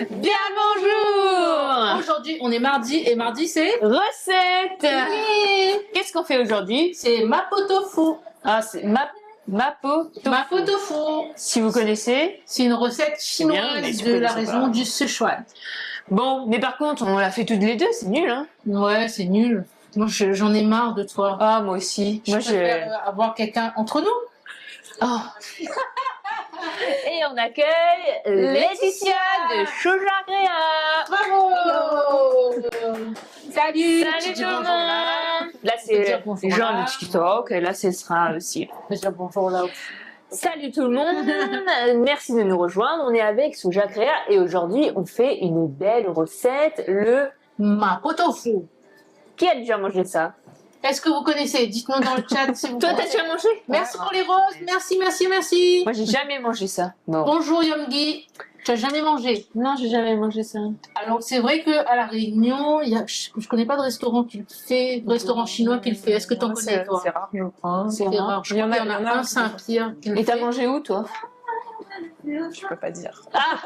Bien bonjour. Aujourd'hui, on est mardi et mardi c'est Recette. Oui. Qu'est-ce qu'on fait aujourd'hui? C'est Mapo Tofu. Ah, c'est Mapo Tofu. Mapo Tofu. Si vous connaissez. C'est une recette bien, chinoise mais tu de la connaissais région pas. du Sichuan. Bon, mais par contre, on l'a fait toutes les deux, c'est nul, hein? Ouais, c'est nul. Moi, j'en ai marre de toi. Ah, moi aussi. Je Moi, préfère avoir quelqu'un entre nous. Oh. Et on accueille Laetitia de Chojagréa. Bravo. Salut. Salut Tu tout dis le bonjour là. monde. Là, Tu peux c'est dire bonjour les gens là. de TikTok. Et là, ce sera aussi. Je dis bonjour là. Salut tout le monde, merci de nous rejoindre. On est avec Chojagréa et aujourd'hui on fait une belle recette. Le Mapo Tofu. qui a déjà mangé ça? Est-ce que vous connaissez? Dites-nous dans le chat si vous Toi, t'as connaissez. déjà mangé? Merci pour les roses. Merci, merci, merci. Moi, j'ai jamais mangé ça. Bon. Bonjour Yomgi. Tu as jamais mangé? Non, j'ai jamais mangé ça. Alors c'est vrai que à la Réunion, je connais pas de restaurant qui le fait, de restaurant chinois qui le fait. Est-ce que tu en connais toi? C'est rare, je crois. C'est rare. Je crois qu'il y en a un Saint-Pierre qui le Et t'as fait. mangé où, toi? Je peux pas dire. Mince.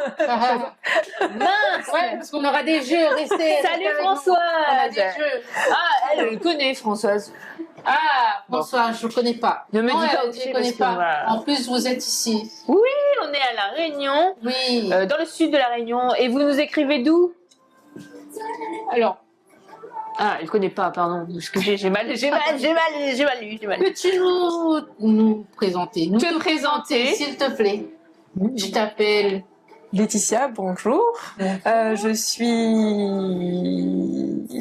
Ouais, parce qu'on aura des jeux. Restez. Salut restez avec nous. On a Françoise. des jeux. Ah, elle le connaît, Françoise. Ah, François, je ne connais pas. Ne me Non, dis pas elle, aussi je ne parce connais que pas. voilà. En plus, vous êtes ici. Oui, on est à La Réunion, Oui. dans le sud de La Réunion. Et vous nous écrivez d'où? Alors, Ah, elle connaît pas, pardon. Excusez, j'ai mal lu. peux-tu nous présenter, Te présenter. s'il te plaît? Je t'appelle. Laetitia, bonjour.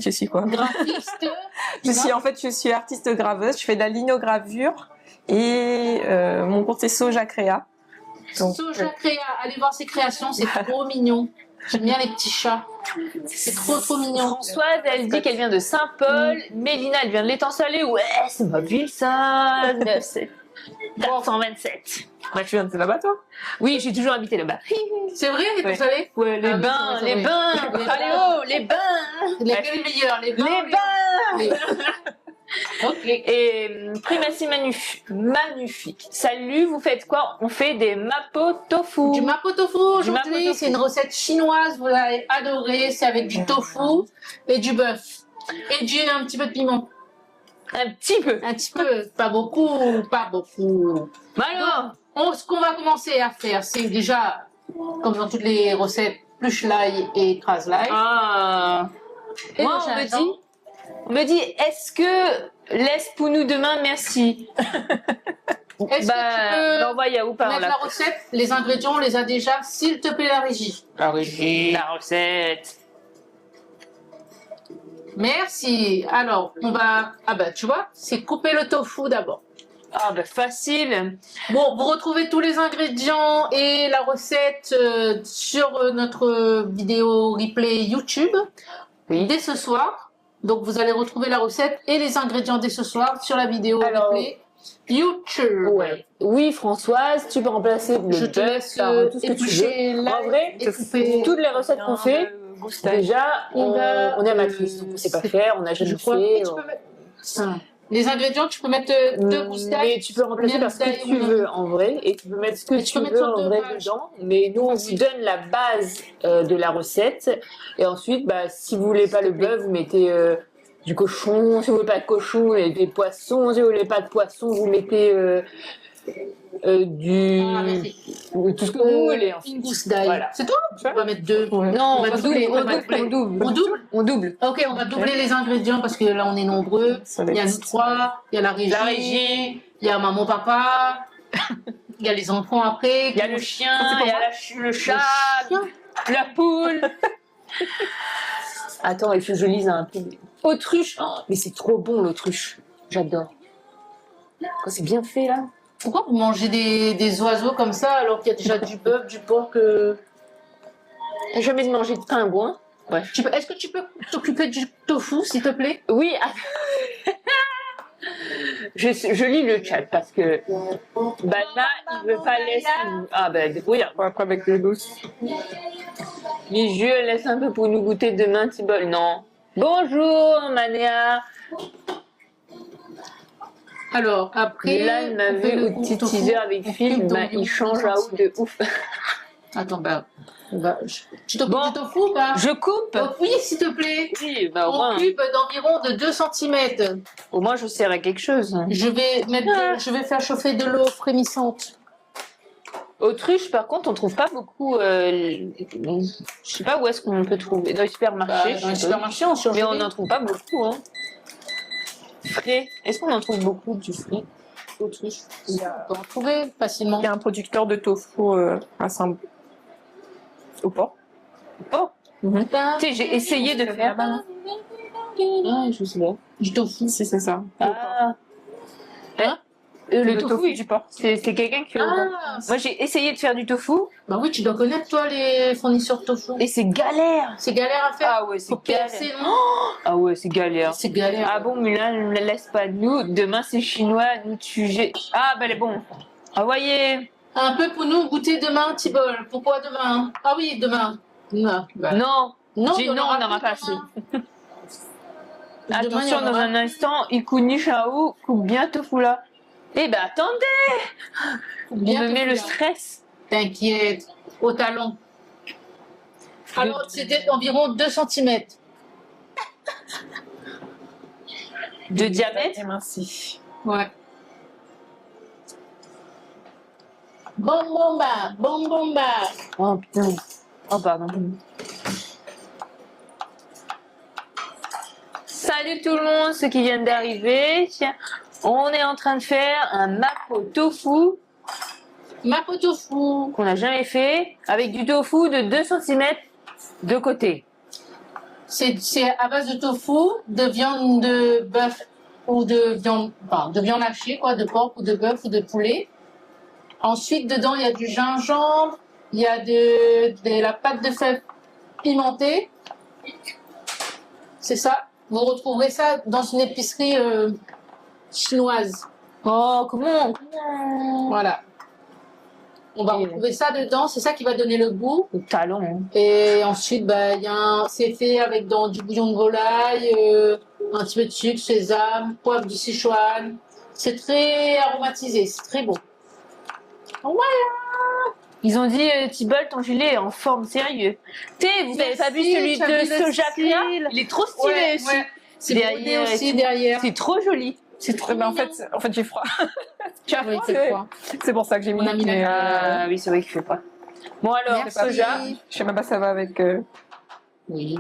Je suis quoi? Graphiste. Je suis artiste graveuse. Je fais de la linogravure et mon compte c'est Chojagréa. Donc, Soja Créa, allez voir ses créations, c'est trop mignon. J'aime bien les petits chats. C'est trop mignon. Françoise, elle dit qu'elle vient de Saint-Paul. Mélina, elle vient de l'Étang Salé. Ouais, c'est ma ville, ça. 427. bah, tu viens de là-bas, toi? Oui, j'ai toujours habité là-bas. C'est vrai, Ouais. vous savez? Ouais, les Ah oui, bains, c'est vrai, les c'est bains. vrai. Les Allez, bains. oh, les bains. Les meilleurs, les bains. Les bains. Ok. Et primatie magnifique. Salut, vous faites quoi? On fait des mapo tofu. Du mapo tofu mapo aujourd'hui, tofu. c'est une recette chinoise, vous allez adorer, c'est avec du tofu et du bœuf. Et un petit peu de piment. Un petit peu. Un petit peu, pas beaucoup, pas beaucoup. Bah alors, Ce qu'on va commencer à faire, c'est déjà, comme dans toutes les recettes, pluche l'ail et écrase l'ail. ah. Et Moi, le on gingembre. me dit, est-ce que laisse pour nous demain, merci. Est-ce que tu peux l'envoyer où par mettre là? la recette, les ingrédients, on les a déjà, s'il te plaît, la régie. La recette. Merci. Alors, on va... Ah bah, tu vois, c'est couper le tofu d'abord. Ah bah facile. Bon, vous retrouvez tous les ingrédients et la recette sur notre vidéo replay YouTube Oui. dès ce soir. Donc, vous allez retrouver la recette et les ingrédients dès ce soir sur la vidéo Alors, replay YouTube. Ouais. Oui, Françoise, tu peux remplacer le Je te bœuf laisse par tout ce que tu veux. éplucher l'ail En vrai, et couper. toutes les recettes qu'on fait, déjà, on est amatrice. On ne sait pas faire, on n'a jamais Je crois. fait. Et tu peux mettre... Les ingrédients, tu peux mettre deux gousses d'ail. Mais tu peux remplacer par ce d'ail que tu ou veux en vrai et tu peux mettre ce que Mais tu tu peux mettre veux sur en deux vrai pages. dedans. Mais nous, on vous donne la base de la recette et ensuite, bah, si vous voulez pas le bœuf, vous mettez du cochon. Si vous voulez pas de cochon, vous mettez des poissons. Si vous voulez pas de poisson, vous mettez du Ah, merci. tout ce que vous voulez. En fait. Une gousse d'ail. Voilà. C'est tout? On va mettre deux. Non, On on va va doubler, doubler, on va doubler. On double? on double. Ok, on va doubler les ingrédients parce que là on est nombreux. Il y a nous trois, il y a la régie, La régie, il y a maman, papa, il y a les enfants après. il y a le chien, Ça, c'est il y a pour le chat, chien. la poule. Attends, il faut que je lise un peu. Autruche. Oh, mais c'est trop bon l'autruche. J'adore. Quand c'est bien fait là. Pourquoi vous mangez des oiseaux comme ça alors qu'il y a déjà du bœuf, du porc J'ai jamais mangé de pingouin. Bref. Est-ce que tu peux t'occuper du tofu s'il te plaît? Oui. Je lis le chat parce que Bana, il veut pas laisser. Ah ben, oui. Après avec le douce. Les jeux, laisse un peu pour nous goûter demain, Tibol. Non. Bonjour, Mania. Alors, après... Là, il m'a on fait vu le au petit tofu. teaser avec On Phil, coupe ben, dans il le change sens. à haut de ouf. Attends, bah, Bah, tu t'occupes Bon. du tofu ou pas? Je coupe. Donc oui, s'il te plaît. Oui, bah, En cube d'environ de 2 cm. au moins je sers à quelque chose. Je vais faire chauffer de l'eau frémissante. Autruche, par contre, on trouve pas beaucoup. Je sais pas où est-ce qu'on peut trouver. Dans les supermarchés. Dans les je sais supermarchés, pas. on surgelé. Mais on n'en trouve pas beaucoup. Hein. Frais. Est-ce qu'on en trouve beaucoup du frais? Autruche. On peut en trouver facilement. Il y a un producteur de tofu à Saint au port. Oh, Mhm. tu sais, j'ai essayé de faire. Ah, je sais pas. Du tofu. Si, c'est ça. Ah. Hein Le Le tofu, tofu du port. c'est quelqu'un qui. Ah, Moi, j'ai essayé de faire du tofu bah oui, tu dois connaître toi les fournisseurs de tofu. et c'est galère. C'est galère à faire. Ah ouais, c'est Faut galère. percer, non? Ah ouais, c'est galère. C'est galère. Ah bon, Mulan, ne laisse pas nous. Demain, c'est chinois. Nous, tu jettes. Ah, bah, elle est bon. Envoyez. Un peu pour nous goûter demain, Tibol. Pourquoi demain? Ah oui, demain. Non. Bah, Non. non, J'ai- il y en non, aura on n'aura plus pas assez. demain. Demain, il y Attention, en dans aura un plus. instant, Ikuni Shao coupe bien tofu là. Eh ben, attendez. On Bien me met tofu, le là. stress. T'inquiète, au talon. Alors, c'était environ 2 cm. De diamètre. Merci. Ouais. Bon bomba, bon bomba. Oh putain. Oh pardon. Salut tout le monde, ceux qui viennent d'arriver. On est en train de faire un mapo tofu Mapo tofu. qu'on n'a jamais fait avec du tofu de 2 cm de côté. C'est à base de tofu, de viande de bœuf ou de viande hachée, quoi, de porc ou de bœuf ou de poulet. Ensuite, dedans, il y a du gingembre, il y a de la pâte de fèves pimentée. C'est ça. Vous retrouverez ça dans une épicerie chinoise. Oh, comment Voilà. On va Et- retrouver ça dedans. C'est ça qui va donner le goût. Le talon. Et ensuite, bah, c'est fait avec du bouillon de volaille, un petit peu de sucre, sésame, poivre du Sichuan. C'est très aromatisé, c'est très beau. Ils ont dit, Thibault, ton gilet est en forme, sérieux. Vous avez pas vu Merci, celui tu as vu de le Soja Créa? style. Il est trop stylé Ouais, aussi. ouais. C'est Derrière brodé et aussi tout. derrière. C'est trop joli. C'est trop Ben, en mignon. fait, j'ai froid. Tu as Oui, froid c'est froid. C'est pour ça que j'ai mis. On a mis la- mais, Ah oui, c'est vrai qu'il fait pas. Bon alors, Merci. soja. je sais même pas si ça va avec. Oui.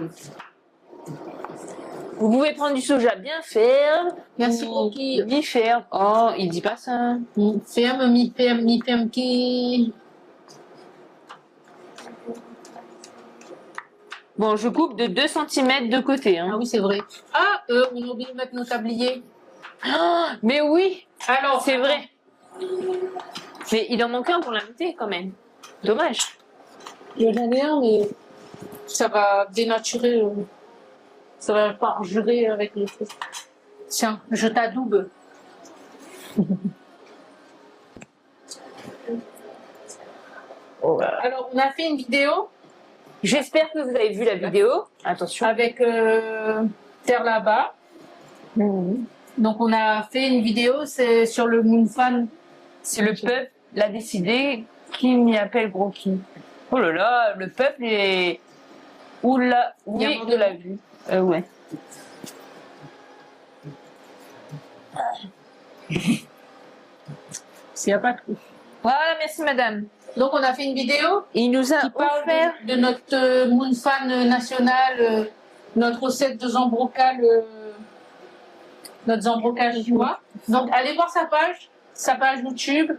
Vous pouvez prendre du soja bien ferme. Merci ou beaucoup. mi-ferme. Oh, il dit pas ça. Ferme, mi-ferme qui. Bon, je coupe de 2 cm de côté. Ah Hein. oui, c'est vrai. Ah, on a oublié de mettre nos tabliers. Ah, mais oui, Alors, c'est vrai. Mais il en manque un pour l'inviter quand même. Dommage. J'en ai un, mais ça va dénaturer. Ça va pas jurer avec les trucs. Tiens, je t'adoube. Alors, on a fait une vidéo J'espère que vous avez vu la vidéo. Attention. avec Terre là-bas. Donc, on a fait une vidéo, c'est sur le Moonfan. C'est le peuple l'a décidé qui m'y appelle gros qui. Oh là là, le peuple est. Oula, Il y a oui, un de la vue. Ouais. S'il n'y a pas de coup. Voilà, merci madame. Donc, on a fait une vidéo Il nous a qui parle offert. de notre Moonfan national, notre recette de zambrocal, notre zambrocal chinois. Donc, allez voir sa page YouTube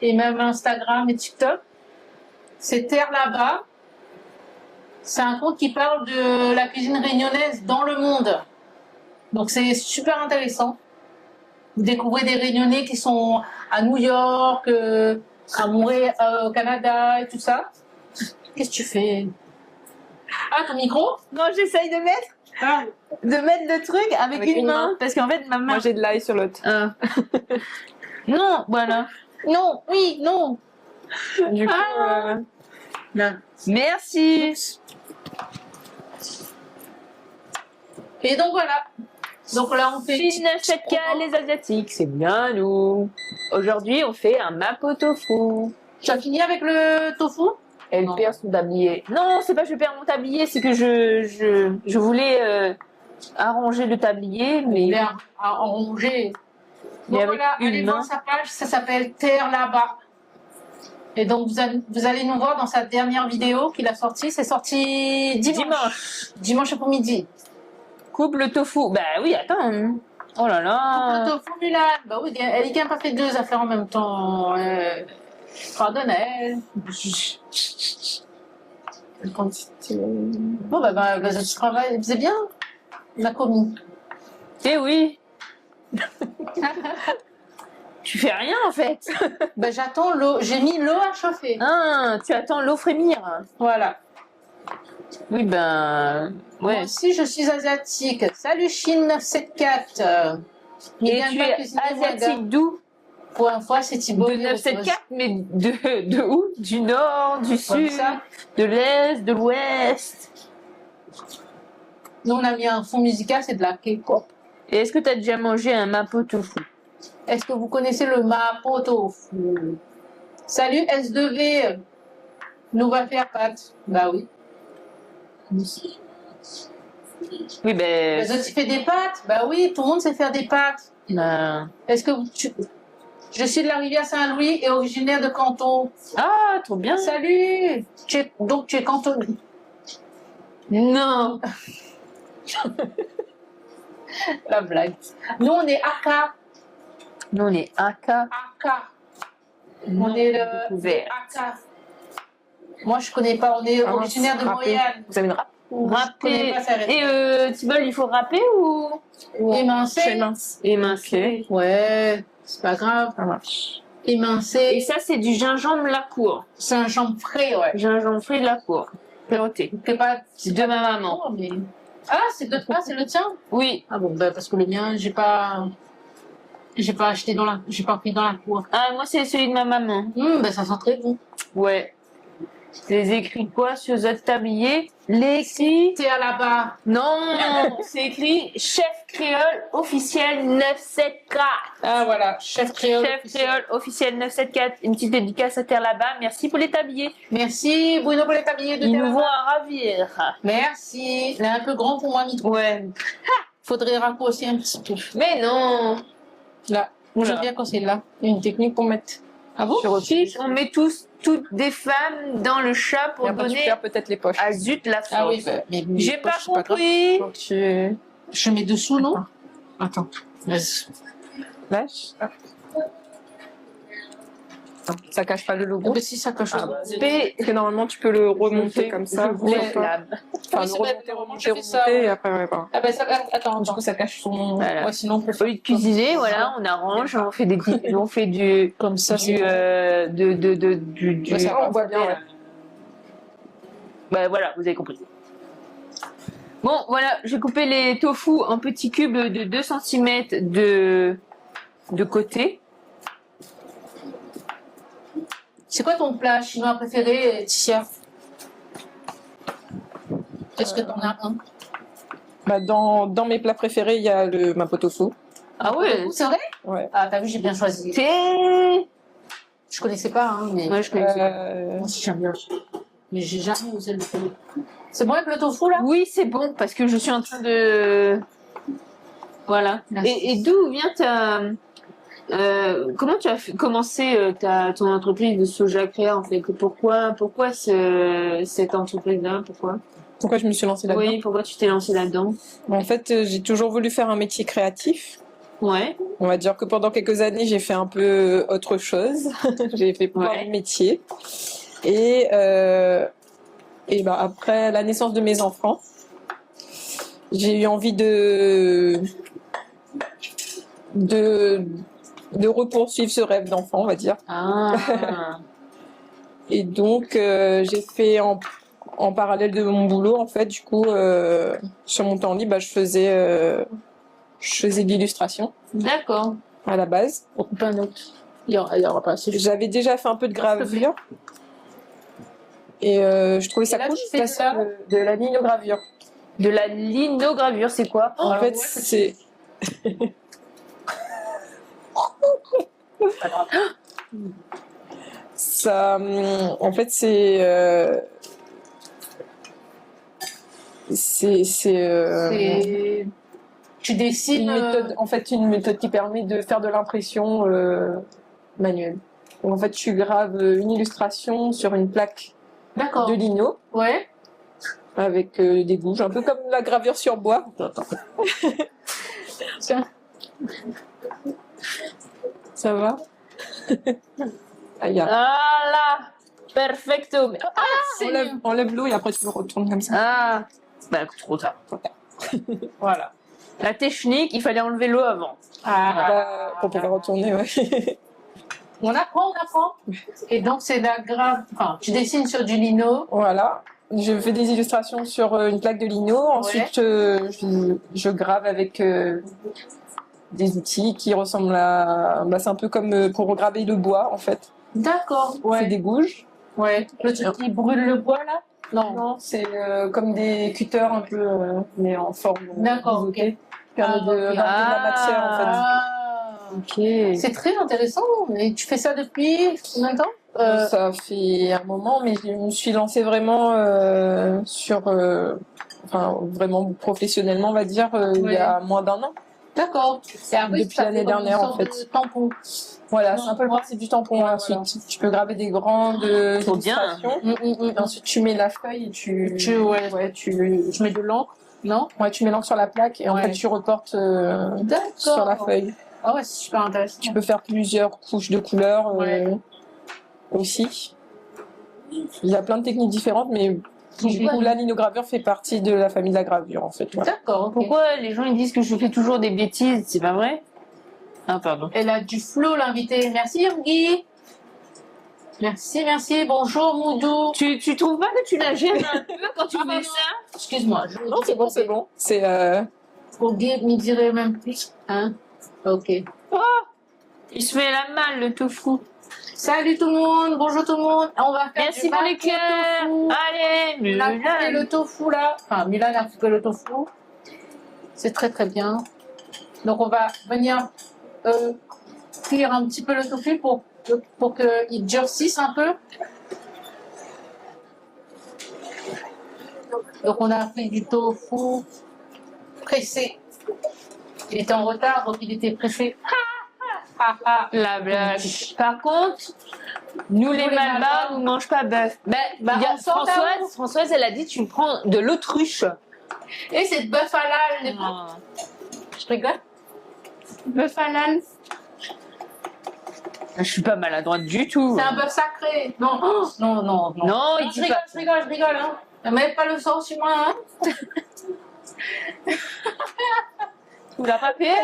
et même Instagram et TikTok. C'est Terre là-bas. C'est un compte qui parle de la cuisine réunionnaise dans le monde. Donc, c'est super intéressant. Vous découvrez des Réunionnais qui sont à New York, à Montréal, au Canada et tout ça. Qu'est-ce que tu fais? Ah, ton micro? Non, j'essaye de mettre Ah, le truc avec, Avec une main. parce qu'en fait ma main. Moi, j'ai de l'ail sur l'autre. Ah. Non, voilà. non, oui, non. Du coup, Ah. Merci. Et donc voilà. Donc là, on fait. Chine achète qu'à les Asiatiques, c'est bien nous. Aujourd'hui, on fait un mapo tofu. Tu as fini avec le tofu? Elle Non. perd son tablier. Non, c'est pas que je perds mon tablier, c'est que je voulais arranger le tablier, mais Il est à ronger. Mais Donc avec voilà, une allez main. voir sa page, ça s'appelle Terre là-bas. Et donc vous allez nous voir dans sa dernière vidéo qu'il a sortie. C'est sorti dimanche après-midi. coupe le tofu. Bah oui, attends. Hein. Oh là là. Le tofu Mulan. Bah oui, elle n'a pas fait deux affaires en même temps. Pardonnez. Bon, bah, je travaille. C'est bien. On a commis. Eh oui. Tu fais rien en fait. Bah, j'attends l'eau. J'ai mis l'eau à chauffer. Ah, tu attends l'eau frémir. Voilà. Oui, ben. Moi Ouais. aussi, je suis asiatique. Salut Chine 974. Et tu es asiatique d'où? Pour une fois, c'est Thibaut. De 974, mais de où? Du nord, du Comme sud, ça. de l'est, de l'ouest. Nous, on a mis un fond musical, c'est de la K-pop. Et est-ce que tu as déjà mangé un mapo tofu? Est-ce que vous connaissez le Mapo Tofu? Salut S2V. Nous va faire pâte. Bah oui. Oui, ben. Les autres, tu fais des pâtes? Bah oui, tout le monde sait faire des pâtes. ben- Est-ce que Je suis de la rivière Saint-Louis et originaire de Canton. Ah, trop bien. Salut! Donc tu es cantonais. Non. La blague. Nous, on est Aka. Nous, on est Aka. Aka. Non, On est le découvert. Aka. Moi, je connais pas. On est originaire de rappelez. Montréal. Vous avez une rap? Je connais pas ça. Et Thibault, il faut râper ou Émincé. C'est mince. émincer? Ouais, c'est pas grave. Ça marche. Et Émincé. ça, c'est du gingembre la cour. C'est un champ frais, ouais. Gingembre frais de la cour. Péroté. C'est pas. C'est de ma maman. Mais... Ah, c'est le tien? Oui. Ah bon, bah, parce que le mien, j'ai pas acheté j'ai pas pris dans la cour. Ah, moi, c'est celui de ma maman. Bah, ça sent très bon. Ouais. C'est écrit quoi sur votre tablier? L'écrit. T'es à la barre. Non, c'est écrit chef créole officiel 974. Ah, voilà. Chef créole. Chef créole officiel 974. Une petite dédicace à Terre là-bas. Merci pour les tabliers. Merci, Bruno, pour les tabliers de Ils Terre nous là-bas. vont à ravir. Merci. Il est un peu grand pour moi, Nico. Ouais. Faudrait raccourcir un petit peu. Mais non. Là. Oula. J'aime bien quand c'est là. Il y a une technique pour mettre. Ah bon? Si, on met toutes des femmes dans le chat pour Et après, tu donner perds peut-être les poches. à Zut la Ah oui, sauce. bah, mais J'ai pas c'est grave. compris. Donc tu Je mets dessous, non? Attends. Vas-y. lâches. Ça cache pas le Ah, logo. bah, si ça coche. Ah, bah, P. Parce que normalement, tu peux le remonter comme ça. Je voulais Enfin, la- le c'est remonter, vrai, remonter, je fais ça, remonter, ouais. et après, ouais, voilà. Ah, bah, ça, attends. Du coup, ça cache son... Voilà. Ouais, sinon, on peut Au lieu de cuisiner, voilà, on arrange, on fait on fait du, comme ça, du, du, Ouais, ça va, on voit bien, ouais. Bah voilà, vous avez compris. Bon, voilà, j'ai coupé les tofu en petits cubes de 2 cm de côté. C'est quoi ton plat chinois préféré, Ticia? Est-ce que t'en as un? Bah, dans mes plats préférés, il y a le mapo tofu. Ah ouais, C'est vrai? Ouais. Ah, t'as vu, j'ai bien choisi. c'est... Je connaissais pas, hein, mais. Ouais, je connais. Euh, Moi aussi, j'aime bien. Mais j'ai jamais osé le faire. C'est bon avec le tofu, là? Oui, c'est bon, parce que je suis en train de... Voilà. Merci. Et d'où vient ta... comment tu as commencé ton entreprise de Soja Créa, en fait? Pourquoi cette entreprise-là? Pourquoi? Pourquoi je me suis lancée là-dedans? Oui, pourquoi tu t'es lancée là-dedans? En fait, j'ai toujours voulu faire un métier créatif. Ouais. On va dire que pendant quelques années, j'ai fait un peu autre chose. J'ai fait plein Ouais. de métiers. Et bah, après la naissance de mes enfants, j'ai eu envie de repoursuivre ce rêve d'enfant, on va dire. Ah. Et donc, j'ai fait en parallèle de mon boulot, en fait, du coup, sur mon temps libre, bah, je faisais de l'illustration D'accord. à la base. On coupe un autre. Il y aura pas assez. J'avais déjà fait un peu de gravure. Et je trouvais ça Et là, cool tu de fais faire ça de la linogravure. De la linogravure, c'est quoi? En fait, ouais, c'est... Ça, en fait, C'est- Tu dessines. une méthode qui permet de faire de l'impression manuelle. Donc, en fait, tu graves une illustration sur une plaque D'accord. de lino Ouais. avec des gouges, un peu comme la gravure sur bois. Tiens. Ça va? Ah, y a- Ah là, perfecto. enlève l'eau et après tu le retournes comme ça. Ah, bah trop tard. Voilà. La technique, il fallait enlever l'eau avant. Pour pouvoir retourner, ouais. On apprend. Et donc, c'est la grave. Enfin, tu dessines sur du lino. Voilà. Je fais des illustrations sur une plaque de lino. Ensuite, je grave avec des outils qui ressemblent à... Bah, c'est un peu comme pour graver le bois, en fait. D'accord. C'est Ouais. des gouges. Ouais. Le truc qui brûle le bois, là? Non. C'est comme des cutters un peu, mais en forme D'accord, bisotée. ok. Qui permet de ok. garder de la matière, en fait. Ah. Ok. C'est très intéressant. Et tu fais ça depuis combien de temps? Ça fait un moment, mais je me suis lancée vraiment enfin vraiment professionnellement, on va dire, il y a moins d'un an. D'accord. Et après, Depuis ça l'année fait dernière, une en sorte fait. de tampon. Voilà, Non, c'est un peu le ouais. principe du tampon. Ouais, Ensuite, voilà. tu peux graver des grandes Trop bien. illustrations. Et ensuite, tu mets la feuille et tu Tu mets de l'encre, non? tu mets l'encre sur la plaque et en Ouais. fait, tu reportes D'accord. sur la feuille. Ah ouais, c'est super intéressant. Tu peux faire plusieurs couches de couleurs Ouais. aussi. Il y a plein de techniques différentes, mais du coup, la linogravure fait partie de la famille de la gravure, en fait. Voilà. D'accord, ok. Pourquoi les gens ils disent que je fais toujours des bêtises? C'est pas vrai? Ah, pardon. Elle a du flow, l'invité. Merci, Guy. Merci. Bonjour, Moudou. Tu trouves pas que tu la gênes un peu quand tu Ah, fais pardon. ça? Excuse-moi. Non, c'est bon, c'est bon. C'est Pour Guy, me dirait même plus. Hein? Ok. Il se fait la malle, le tofu. Salut tout le monde. Bonjour tout le monde. On va faire Merci du pour les maquis cœurs. tofu. Allez, On a coupé Mulan. le tofu là. Enfin, Mulan a coupé le tofu. C'est très très bien. Donc on va venir cuire un petit peu le tofu pour qu'il durcisse un peu. Donc on a pris du tofu pressé. Il était en retard, donc il était pressé. La blague. Par contre, nous les Malbars, on mange pas bœuf. Bah, Il y a on sort à Françoise, elle a dit tu prends de l'autruche. où? Et c'est bœuf halal, les gens. Je rigole. Bœuf halal. Je suis pas maladroite du tout. C'est un bœuf sacré. Non, oh, non. Non, il je dit rigole, pas. je rigole. Hein. Ne mets pas le sang sur moi. Hein. Tu l'as pas fait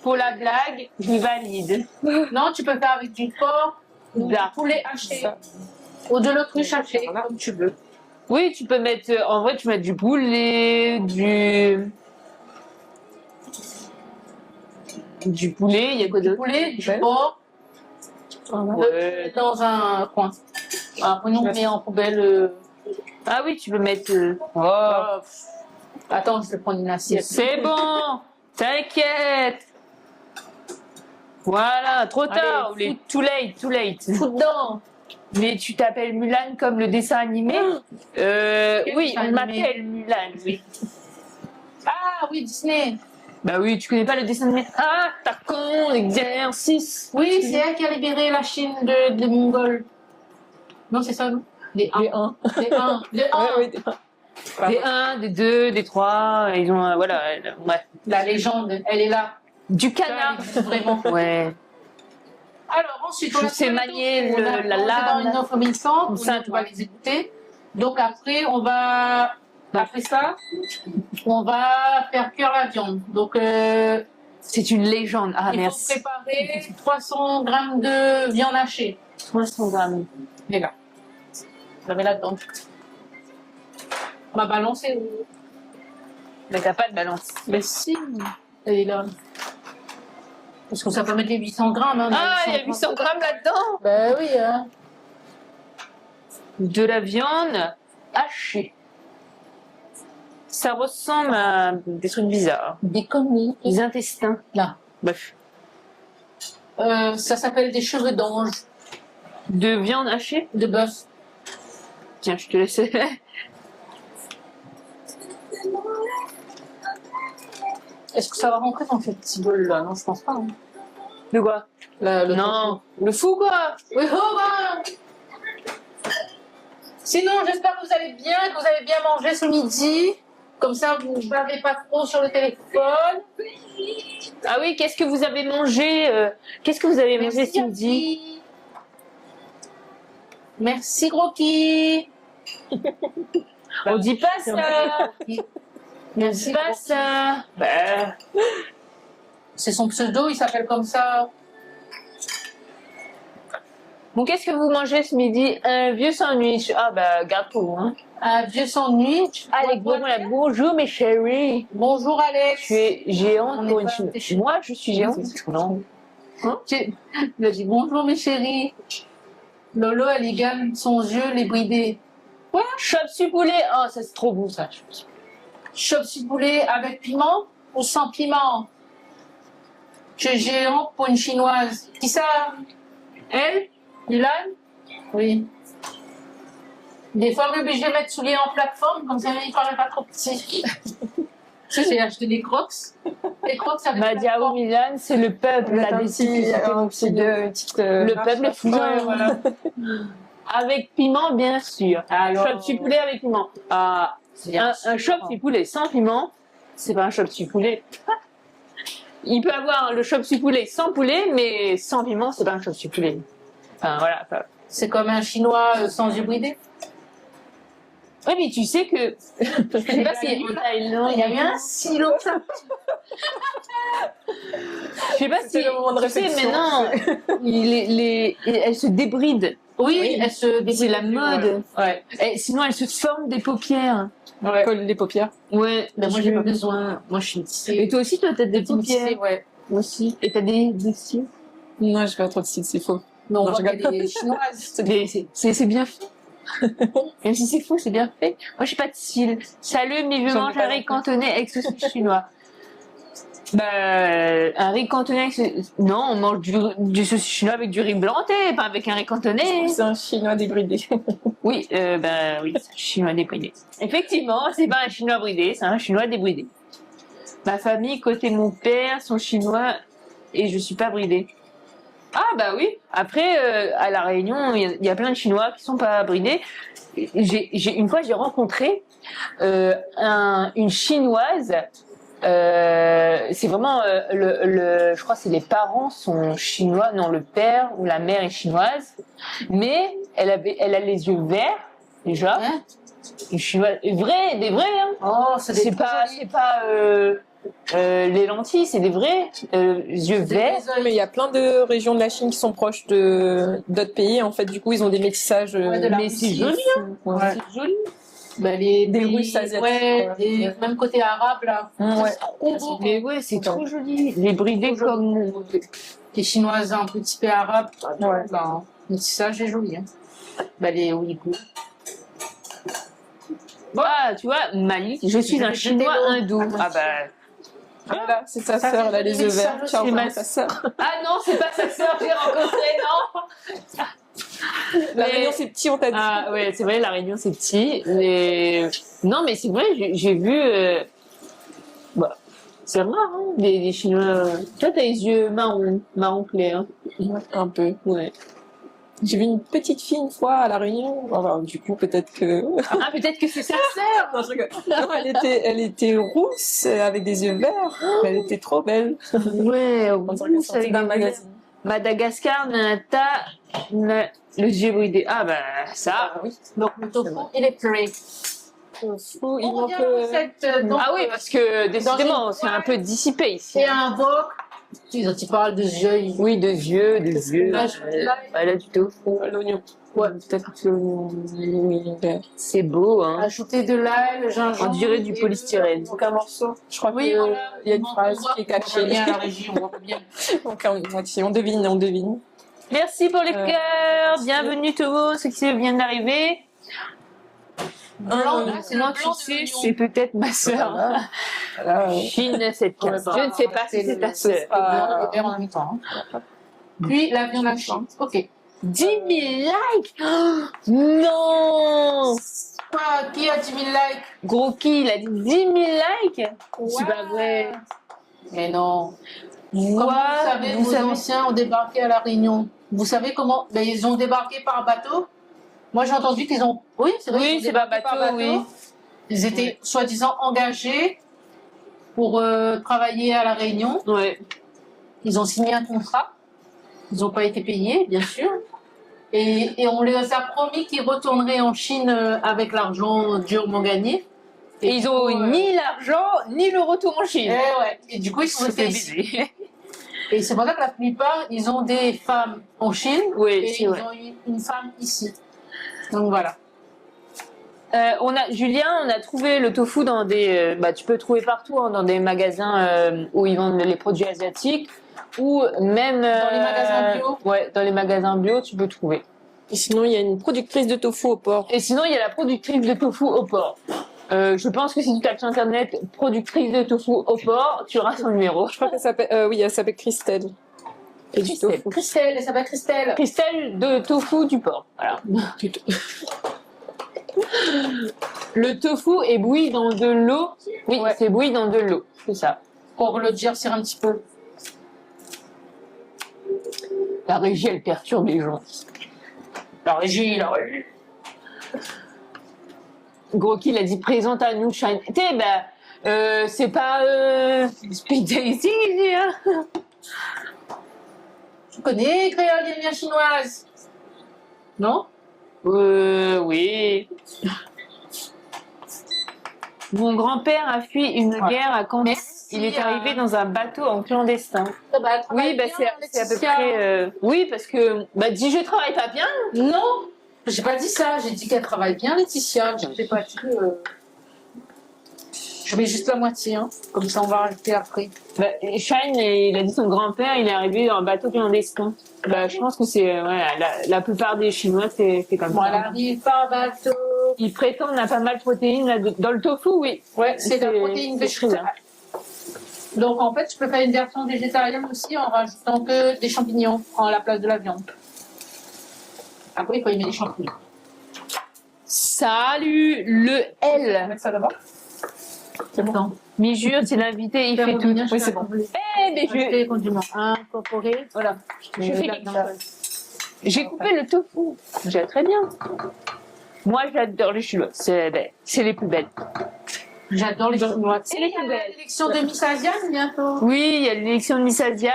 pour la blague, je valide. Non, tu peux faire avec du porc ou du Là. poulet haché. Ou de l'autruche hachée, comme tu veux. Oui, tu peux mettre. En vrai, tu mets du poulet, du poulet. Il y a quoi Du d'autre? poulet, du Ouais. porc, Ouais. dans un coin. Après, nous, on met en poubelle. Ah oui, tu peux mettre. Oh, attends, je vais prendre une assiette. C'est bon, t'inquiète. Voilà, trop tard. Allez, Too late. Fous dedans. Mais tu t'appelles Mulan comme le dessin animé? Oui, dessin on animé? m'appelle Mulan, oui. Ah oui, Disney. Bah oui, tu connais pas le dessin animé? Ah, t'as con, exercice. Oui, c'est elle qui a libéré la Chine des Mongols. Non, c'est ça, non? Les les 1. 1. Les 1. Les 1. Ouais, oui, des 1. Des 1, des 2, des 3, ils ont, voilà, ouais. La légende, elle est là. Du Elle canard. existe vraiment. Ouais. Alors ensuite, Je on a sais fait le manier tofu, on a la plongé lame. dans une offre glissante, Ça, on va les écouter. Donc après, après ça, on va faire cuire la viande. Donc C'est une légende. Ah, il merci. faut préparer 300 grammes de viande hachée. 300 grammes. Les gars, je la mets là-dedans. On va balancer. Mais t'as pas de balance. Mais si, elle est là. Parce que ça peut mettre les 800 grammes. Hein, Ah, il y a 800 grammes là-dedans. Ben oui, hein. De la viande hachée. Ça ressemble à des trucs bizarres. Des conneries. Les intestins. Là. Bref. Ça s'appelle des cheveux d'ange. De viande hachée? de bœuf. Tiens, je te laisse. Est-ce que ça va rentrer dans ce petit bol là? Non, je pense pas. Hein. De quoi? Le Non, le fou quoi. Oui, oh bah. Sinon, j'espère que vous allez bien, que vous avez bien mangé ce midi. Comme ça, vous ne bavez pas trop sur le téléphone. Ah oui, qu'est-ce que vous avez mangé Qu'est-ce que vous avez mangé ce midi? Yapi. Merci, Rocky. On dit pas ça. On dit pas ça. Bah, C'est son pseudo, il s'appelle comme ça. bon, qu'est-ce que vous mangez ce midi? Un vieux sandwich. Ah bah, gâteau, hein. Un vieux sandwich. Alex, bonjour mes chéris. Bonjour, Alex. Tu es géante On pour est une pas chine. des chez- Moi, je suis géante. Non. Il a dit bonjour, mes chéris. Lolo, elle égale son jeu, les bridés. Chop-su poulet. Oh, ça c'est trop bon ça. Chop-su poulet avec piment ou sans piment? Tu es géante pour une chinoise. Qui ça? Elle? Milan? Oui. Des fois, on est obligé de mettre souliers en plateforme, comme ça, il ne paraît pas trop petit. Tu sais, j'ai acheté des crocs. Les crocs, ça Bah, Diao Milan, c'est le peuple, la le peuple est fou. Ouais, voilà. Avec piment, bien sûr. Alors, Chop-su poulet avec piment. Ah, un chop-su poulet sans piment, c'est pas un chop-su poulet. Il peut avoir le chop-su poulet sans poulet, mais sans piment, c'est pas un chop-su poulet. Enfin, voilà. Enfin, c'est comme un chinois sans yeux bridés. oui, mais tu sais que. Je sais pas si en Thaïlande. Il y a eu un silo. Je sais pas si. C'est le moment de tu sais, réflexion. maintenant, elles se débrident. Oui, elle se C'est la mode. Ouais. Et sinon, elles se forment des paupières. Ouais. Colle les paupières. Ouais. Mais moi, j'ai pas besoin. Moi, je suis tissée. Et toi aussi, toi, t'as des paupières. Ouais. Moi aussi. Et t'as des cils. Non, j'ai pas trop de style, c'est faux. Mais on Non, voit je qu'il y a des chinoises. C'est bien fait. Même si c'est faux, c'est bien fait. Moi, j'ai pas de cils. Salut, mais je J'en ai mange pas un riz non plus. cantonais avec saucisse chinois. Bah, un riz cantonais avec non, on mange du saucisse chinois avec du riz blanc, pas avec un riz cantonais. C'est un chinois débridé. Oui, oui, c'est un chinois débridé. Effectivement, c'est pas un chinois bridé, c'est un chinois débridé. Ma famille, côté mon père, sont chinois et je suis pas bridée. Ah bah oui. Après, à la Réunion, il y a plein de Chinois qui sont pas bridés. Une fois, j'ai rencontré une Chinoise. C'est vraiment je crois que c'est les parents sont chinois, non le père ou la mère est chinoise, mais elle a les yeux verts déjà. Hein? Une chinoise, des vrais, hein. Oh, C'est pas les lentilles, c'est des vrais yeux verts. Mais il y a plein de régions de la Chine qui sont proches de d'autres pays. En fait, du coup, ils ont des métissages. Ouais, de la Mais c'est Russie. joli, Ouais. c'est joli. Bah, Des pays- Russes asiatiques. Ouais, Ouais. et même côté arabe, là. Ouais. C'est trop beau. Mais ouais, c'est trop joli. Les bridés Trop joli. comme. Les chinoises un peu typées arabes. Ouais. Bah, ça, j'ai joli. Hein. Bah, les Ouïghours. Ah, tu vois, Malik, je suis un chinois hindou. Ah bah. Voilà, c'est sa Ça, sœur, c'est elle a les joli, yeux ça, verts. je Ciao, sais, ma sa sœur. Ah non, c'est pas sa sœur que j'ai rencontrée, non. La Mais- Réunion, c'est petit, on t'a dit. Ah ouais, c'est vrai, la Réunion c'est petit. Mais non, mais c'est vrai, j'ai vu. Bah, c'est rare, hein, des Chinois. Toi, t'as les yeux marron clair. Un peu. Ouais. J'ai vu une petite fille une fois à la Réunion. Enfin, du coup, peut-être que. Ah, peut-être que c'est sa sœur. Non, je rigole. Non, elle était rousse avec des yeux verts. Elle était trop belle. Ouais, On dirait qu'elle sortait d'un magazine. Madagascar, Nata, le yeux bridé. Ah bah ça. Ah oui. Donc, le tofu, il est prêt. Fou, il On manque. revient à la recette. Donc, Ah oui, parce que décidément, c'est un peu dissipé ici. c'est un wok. Tu parles de yeux. Oui, des yeux. Voilà du tofu. L'oignon. Ouais, peut-être que Oui, vert. c'est beau, hein. Ajouter de l'ail, le gingembre. On dirait du et polystyrène. Donc un morceau. Je crois Oui, qu'il voilà. y a une On phrase voit qui est qu'on voit cachée. bien à la régie, on voit bien. Donc on moitié, on devine. Merci pour les cœurs. Bienvenue tout le monde, ceux qui viennent d'arriver. Blanc, là, c'est le Non, blanc tu de sais, l'oignon. c'est peut-être ma sœur. Voilà, Chine, cette carte. Je ne sais pas si c'est ta sœur. Blanc et vert en même temps. Puis la viande hachée. Ok. 10 000 likes. Oh, non. Quoi, qui a 10 000 likes? Gros qui, il a dit 10 000 likes. C'est pas vrai. Mais non. Comment Comment vos anciens ont débarqué à La Réunion? Vous savez comment? Ben, ils ont débarqué par bateau. Moi, j'ai entendu qu'ils ont... Oui, c'est vrai. Oui, ils ont c'est pas débarqué bateau, oui. Ils étaient soi-disant engagés pour travailler à La Réunion. Ouais. Ils ont signé un contrat. Ils n'ont pas été payés, bien sûr. Et on les a promis qu'ils retourneraient en Chine avec l'argent durement gagné. Et ils ont ni l'argent, ni le retour en Chine. Et du coup, ils sont restés ici. baiser. Et c'est pour ça que la plupart, ils ont des femmes en Chine. Oui, et c'est ils vrai. ont eu une femme ici. Donc voilà. Julien, on a trouvé le tofu dans des... tu peux le trouver partout, hein, dans des magasins où ils vendent les produits asiatiques. Ou même... Dans les magasins bio. Ouais, dans les magasins bio, tu peux trouver. Et sinon, il y a une productrice de tofu au port. Et sinon, il y a la productrice de tofu au port. Je pense que si tu tapes sur internet productrice de tofu au port, tu auras son numéro. Je crois qu'elle s'appelle, oui, elle s'appelle Christelle. Et du Christelle. tofu. Christelle, elle s'appelle Christelle. Christelle de tofu du port. Voilà. Le tofu est bouilli dans de l'eau. Oui, Ouais. c'est bouilli dans de l'eau. C'est ça. Pour le durcir un petit peu. La régie, elle perturbe les gens. La régie. Gros Kill a dit présente à nous, Shine. Tu sais, c'est pas speed dating ici, hein. Tu connais créole et bien chinoise? Non? Oui. Mon grand-père a fui une guerre à Caen. Il est arrivé dans un bateau en clandestin. Oui, c'est à peu près. Oui, parce que dis je travaille pas bien. Non, j'ai pas dit ça. J'ai dit qu'elle travaille bien, Laetitia. Je sais pas dit. Je mets juste la moitié, hein. Comme ça, on va rajouter après. Shine, il a dit son grand-père, il est arrivé dans un bateau clandestin. Je pense que c'est la plupart des Chinois, c'est comme Bon, elle ça. arrive par bateau. Ils prétendent qu'on a pas mal de protéines là, dans le tofu, oui. Ouais, c'est de la protéine végétale. Donc en fait, tu peux faire une version végétarienne aussi en rajoutant que des champignons à la place de la viande. Après, il faut y mettre des champignons. Salut le L. Mettre ça d'abord. C'est bon. Mi-jure, c'est l'invité, il fait tout. Oui, c'est bon. Mais Les condiments incorporés. Voilà. je fais quelque J'ai coupé le tofu. J'ai très bien. Moi, j'adore les Chinois. C'est les plus belles. J'adore les chinois. C'est les plus belles. L'élection de Miss Asiane bientôt. Oui, il y a l'élection de Miss Asiane.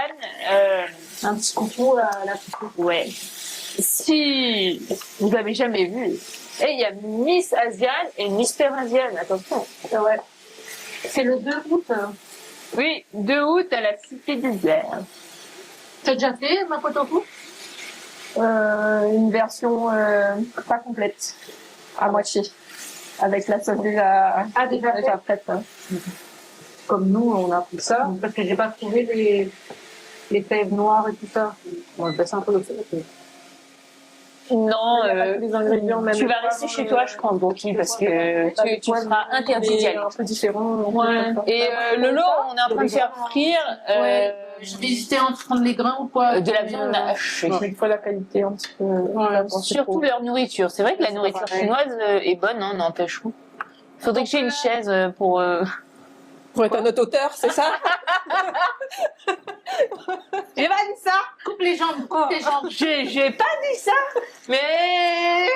Un petit coucou à la petite. Ouais. Si vous l'avez jamais vu. Et il y a Miss Asiane et Mister Asiane. Attention. Ouais. C'est le 2 août. Oui, 2 août à la Cité des Airs. T'as déjà fait ma photo coup? Une version pas complète, à moitié, avec la sauce déjà prête. Hein. Comme nous, on a pris ça. Parce que j'ai pas trouvé les fèves noires et tout ça. On va passer un peu le fait. Non, les ingrédients, même tu vas rester chez toi, je pense, Boki, parce que tu seras interdit d'y aller. Un peu différent. Ouais. Et le lot, on est en train de faire frire Je vais hésiter à en prendre les grains ou quoi. de la viande hachée. Une fois la qualité un petit peu. Surtout leur nourriture. C'est vrai que la nourriture chinoise est bonne, hein, n'empêche pas. Faudrait que j'ai une chaise pour... Pour être un autre auteur, c'est ça? J'ai pas dit ça. Coupe les jambes, coupe les jambes. J'ai pas dit ça. Mais...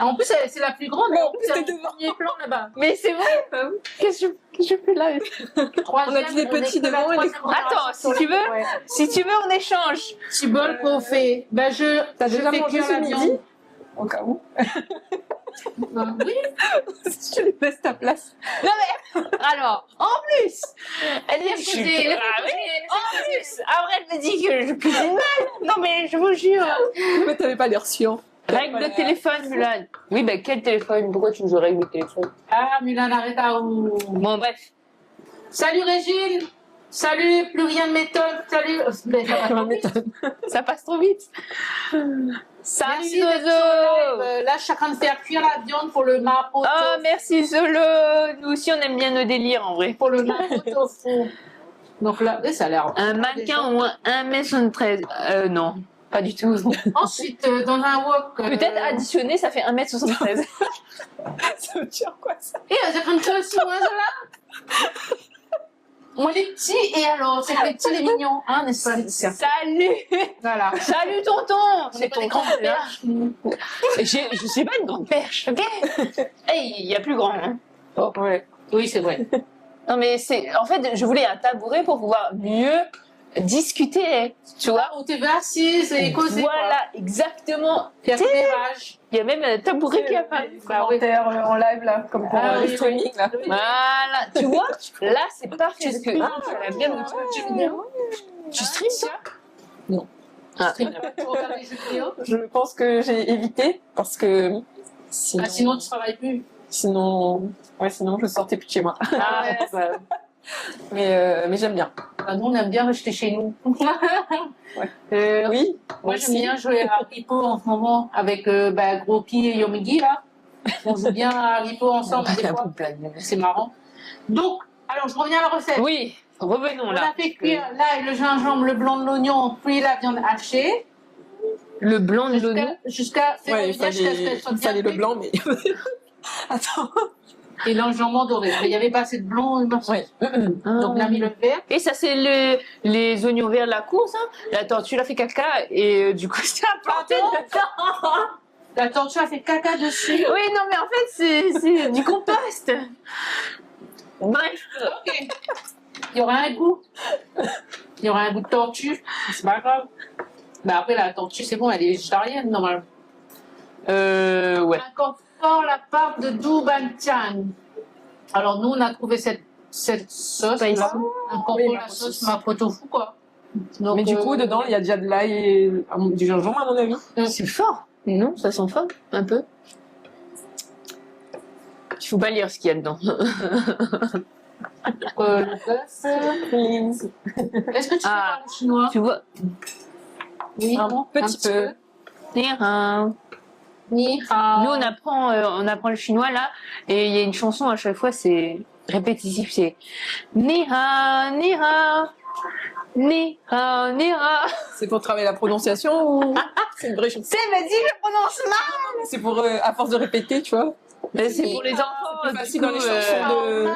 En plus, c'est la plus grande. En plus, c'est c'est devant. le premier plan là-bas. Mais c'est vrai. Qu'est-ce que je fais là? Troisième, On a dit les petits devant et les grands. Attends, si tu veux, on échange. Petit bol qu'on fait. Ben, T'as je déjà fais mangé cuire ce la midi? viande. Au cas où. Oui. Si tu lui laisses ta place. Alors, en plus, elle est posée. En plus, après elle me dit que je cuisine mal. Non mais je vous jure. Mais t'avais pas l'air sûr. Règle le téléphone, Mulan. Oui, quel téléphone? Pourquoi tu veux règle le téléphone? Ah, Mulan, arrête à où? Bon, bref. Salut Régine. Salut, plus rien de m'étonne. Salut. Ça passe trop vite. Salut Merci d'être Zozo. sur le live. Là, je suis en train de faire cuire la viande pour le mapo. Oh, merci Zolo. Nous aussi, on aime bien nos délires, en vrai. Pour le mapo tofu. Donc là, ça a l'air. Un mannequin au moins 1m73. Non. Pas du tout. Ensuite, dans un wok. Peut-être additionné, ça fait 1m73. Ça veut dire quoi ça? Et c'est comme ça aussi, moi, là. Moi, les petits, et alors, c'est que les petits, les mignons, hein, n'est-ce pas, Laetitia? Salut. Voilà. Salut tonton. On C'est n'est pas ton des grands grand-père. pères. Je sais pas une grande perche, ok. Hey, il y a plus grand. Hein. Ouais. Oui, c'est vrai. Non mais c'est, en fait, je voulais un tabouret pour pouvoir mieux discuter, tu vois. On t'est assise et causé. Voilà, exactement. Puis à l'éclairage. Il y a même un tabouret qui a pas. Commentaires en live là, comme pour Ah le oui, streaming là. Voilà, tu vois. Là, c'est parfait parce que tu as bien Tu streams toi? Non. Ah. Tu regardes les jeux vidéo. Je pense que j'ai évité parce que sinon, Ah, sinon, tu travailles plus. sinon je sortais plus de chez moi. Ah, ouais. Mais j'aime bien. Ah, nous, on aime bien rester chez nous. Oui. Moi, j'aime bien jouer à Haripo en ce moment avec Groki et Yomigi, là. On joue bien à Haripo ensemble des fois. C'est marrant. Donc, alors, je reviens à la recette. Oui, revenons On là. a fait cuire l'ail, le gingembre, le blanc de l'oignon, puis la viande hachée. Le blanc de l'oignon. Jusqu'à Ouais, il jusqu'à ce qu'elle soit il bien fallait le cuite. blanc, mais. Attends. Et l'enjambon doré. Mais il n'y avait pas assez de blanc. Ouais. Donc, on a mis le vert. Et ça, c'est les oignons verts de la course. Hein. La tortue, elle a fait caca et du coup, ça a planté dedans. La tortue a fait caca dessus. Oui, non, mais en fait, c'est du compost. Bref. Ok. Il y aura un goût. Il y aura un goût de tortue. C'est pas grave. Mais après, la tortue, c'est bon, elle est végétarienne, normalement. Ouais. Incorpore la part de Doubanchan. Alors, nous, on a trouvé cette sauce. Pas ici. Là. Incorpore Oui, la la sauce sauce. mapo tofu, quoi. Donc, Mais du coup, dedans, il y a déjà de l'ail et du gingembre, à mon avis. C'est fort. Non, ça sent fort, un peu. Il faut pas lire ce qu'il y a dedans. le bœuf. Please. Est-ce que tu sais Ah. parler chinois? Tu vois. Oui, Un petit peu. Terrain. Ni hao. Nous, on apprend le chinois là, et il y a une chanson à chaque fois, c'est répétitif, c'est ni ha, ni ha, ni ha, ni ha. C'est pour travailler la prononciation ou c'est une vraie chanson? C'est, vas-y, je prononce mal. C'est pour, à force de répéter, tu vois. Mais c'est pour les enfants. C'est du facile coup, dans les chansons de.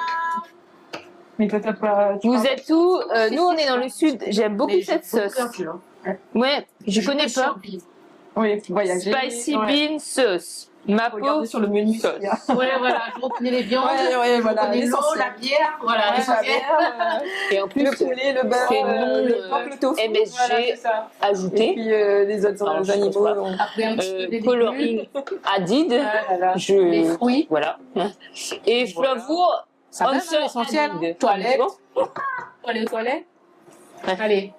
Mais toi, t'as pas. Vous êtes où? Nous, on est dans le sud. J'aime beaucoup cette sauce. Ouais, je connais pas. Oui, voyager. Spicy Ouais. bean sauce. Mapo. Regardez sur le menu. sauce. il y a- Ouais, voilà, je reconnais les viandes. Ouais, Je voilà. reconnais l'eau, l'essentiel. la bière. Voilà, Ouais, l'essentiel. la bière, Et en plus, le poulet, le beurre, c'est non, le porc, le tofu. MSG Voilà, c'est ça. Et ajouté. puis les autres Alors, je animaux. pense pas. on- Après, un petit peu des Coloring added. Voilà. Les Je. fruits. Voilà. Et Voilà. flavour. Ça va, also l'essentiel. added. Toilette. Bon. Faut aller aux toilettes. Ouais. Allez.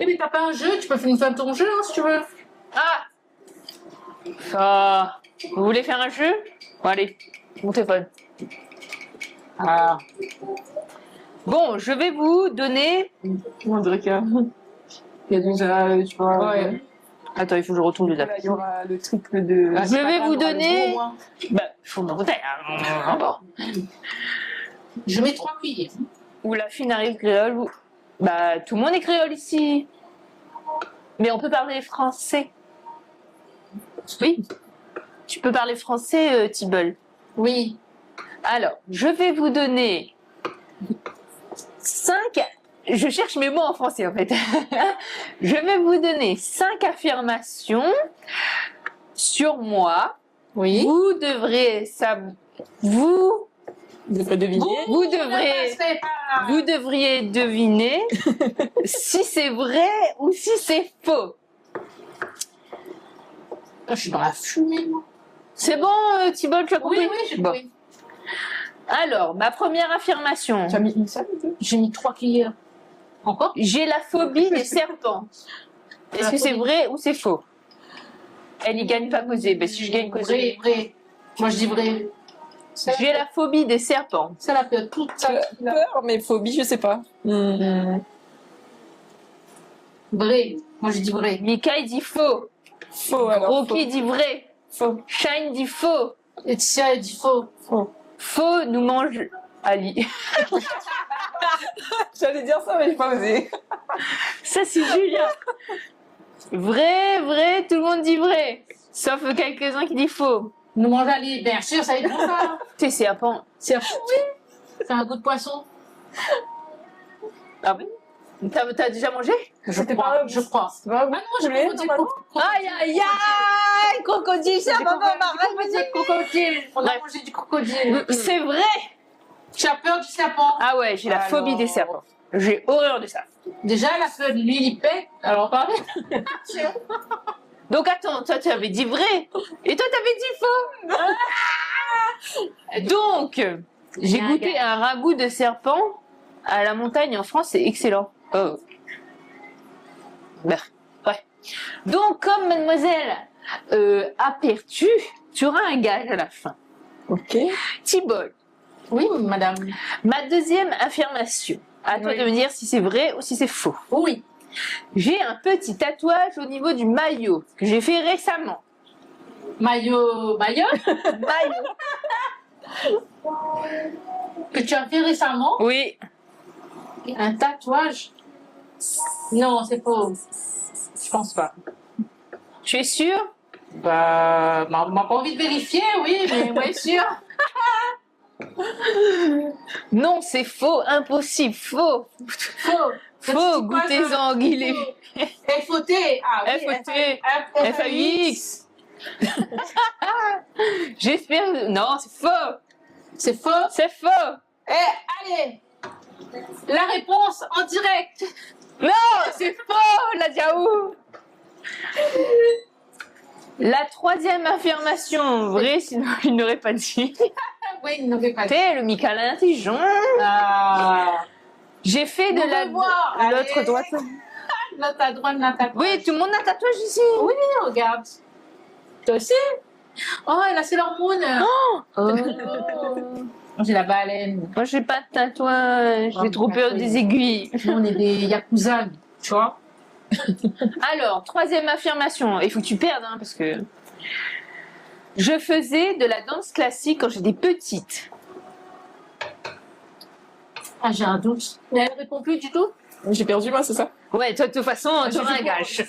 Eh, mais t'as pas un jeu, tu peux faire ton jeu hein, si tu veux. Ah. Ah. Vous voulez faire un jeu? Bon, allez, mon téléphone. Ah. Bon, je vais vous donner. On dirait qu'il y a déjà, tu vois. Ouais. Attends, il faut que je retourne le Voilà, il y aura le triple de. Ah, c'est Je pas vais grave, vous on aura le donner- goût, au moins. Bah, faut monter. Bon. Je mets 3 cuillères. Ou la fine arrive créole. Ou... Bah, tout le monde est créole ici. Mais on peut parler français. Oui. Tu peux parler français, Tibble. Oui. Alors, je vais vous donner 5. Je cherche mes mots en français en fait. Je vais vous donner 5 affirmations sur moi. Oui. Vous devrez vous deviner. vous devrez vous devriez deviner si c'est vrai ou si c'est faux. Je suis dans la fumée, moi. C'est bon, Thibault, tu as compris? Oui, oui, j'ai Bon. compris. Alors, ma première affirmation. Tu as mis une seule ou deux? J'ai mis 3 cuillères. Encore? J'ai la phobie des serpents. Est-ce que c'est vrai ou c'est faux? Elle y gagne pas causé. Ben, si je gagne causé. Vrai. Moi, je dis vrai. J'ai la phobie des serpents. C'est la peur. Toute ça. Peur, mais phobie, je sais pas. Vrai. Moi, je dis vrai. Mika, il dit faux. Faux alors. Rocky dit vrai. Faux. Shine dit faux. Laetitia, elle dit faux. Faux. Faux nous mange Ali. J'allais dire ça, mais j'ai pas osé. Ça, c'est Julien. Vrai, vrai, tout le monde dit vrai. Sauf quelques-uns qui disent faux. Nous mangeons les bien sûr, ça va être bon ça. Tu sais, serpent. C'est oui. C'est un goût de poisson. Ah oui? T'as déjà mangé? C'était pas Je crois. C'est pas Ah non, je poulet, peux dire normalement. Aïe, aïe, aïe! Crocodile, ça va pas crocodile. On a Bref. mangé du crocodile. C'est vrai! Tu as peur du serpent? Ah ouais, j'ai la Alors. phobie des serpents. J'ai horreur de ça. Déjà, la peur de l'illipède. Alors, parlez. Donc attends, toi tu avais dit vrai et toi t'avais dit faux. Donc j'ai Bien, goûté un ragoût de serpent à la montagne en France, c'est excellent. Oh. Bref. Ouais. Donc comme mademoiselle aperçu, tu auras un gage à la fin. Ok. Thibault, Oui, madame. ma deuxième affirmation. À toi Oui. de me dire si c'est vrai ou si c'est faux. Oui. J'ai un petit tatouage au niveau du maillot que j'ai fait récemment. Maillot. Maillot. Que tu as fait récemment. Oui. Un tatouage. Non, c'est faux. Je pense pas. Tu es sûr? Bah, on m'a pas envie de vérifier, oui, mais moi, sûr. Non, c'est faux, impossible, faux. Faux. Faux, goûtez-en anguillé. FOT. Ah oui. FOT. FAUX. J'espère. Non, c'est faux. C'est faux. C'est faux. Allez. La réponse en direct. Non, c'est faux, la Diaou. La troisième affirmation, vrai, sinon il n'aurait pas dit. Oui, il n'avait pas dit. T'es le Michael intelligent. Ah. J'ai fait de On la veut voir. l'autre Allez. droite. Là, t'as droit de la tatouage. Oui, tout le monde a un tatouage ici. Oui, regarde. Toi aussi? Oh, elle a Sailor Moon. Oh. J'ai la baleine. Moi, j'ai pas de tatouage. J'ai Oh, trop peur des aiguilles. Nous, on est des yakuza, tu vois. Alors, troisième affirmation. Il faut que tu perdes, hein, parce que je faisais de la danse classique quand j'étais petite. Ah, j'ai un doute. Mais elle répond plus du tout. J'ai perdu, moi, c'est ça? Ouais, toi, de toute façon, tu auras un gage.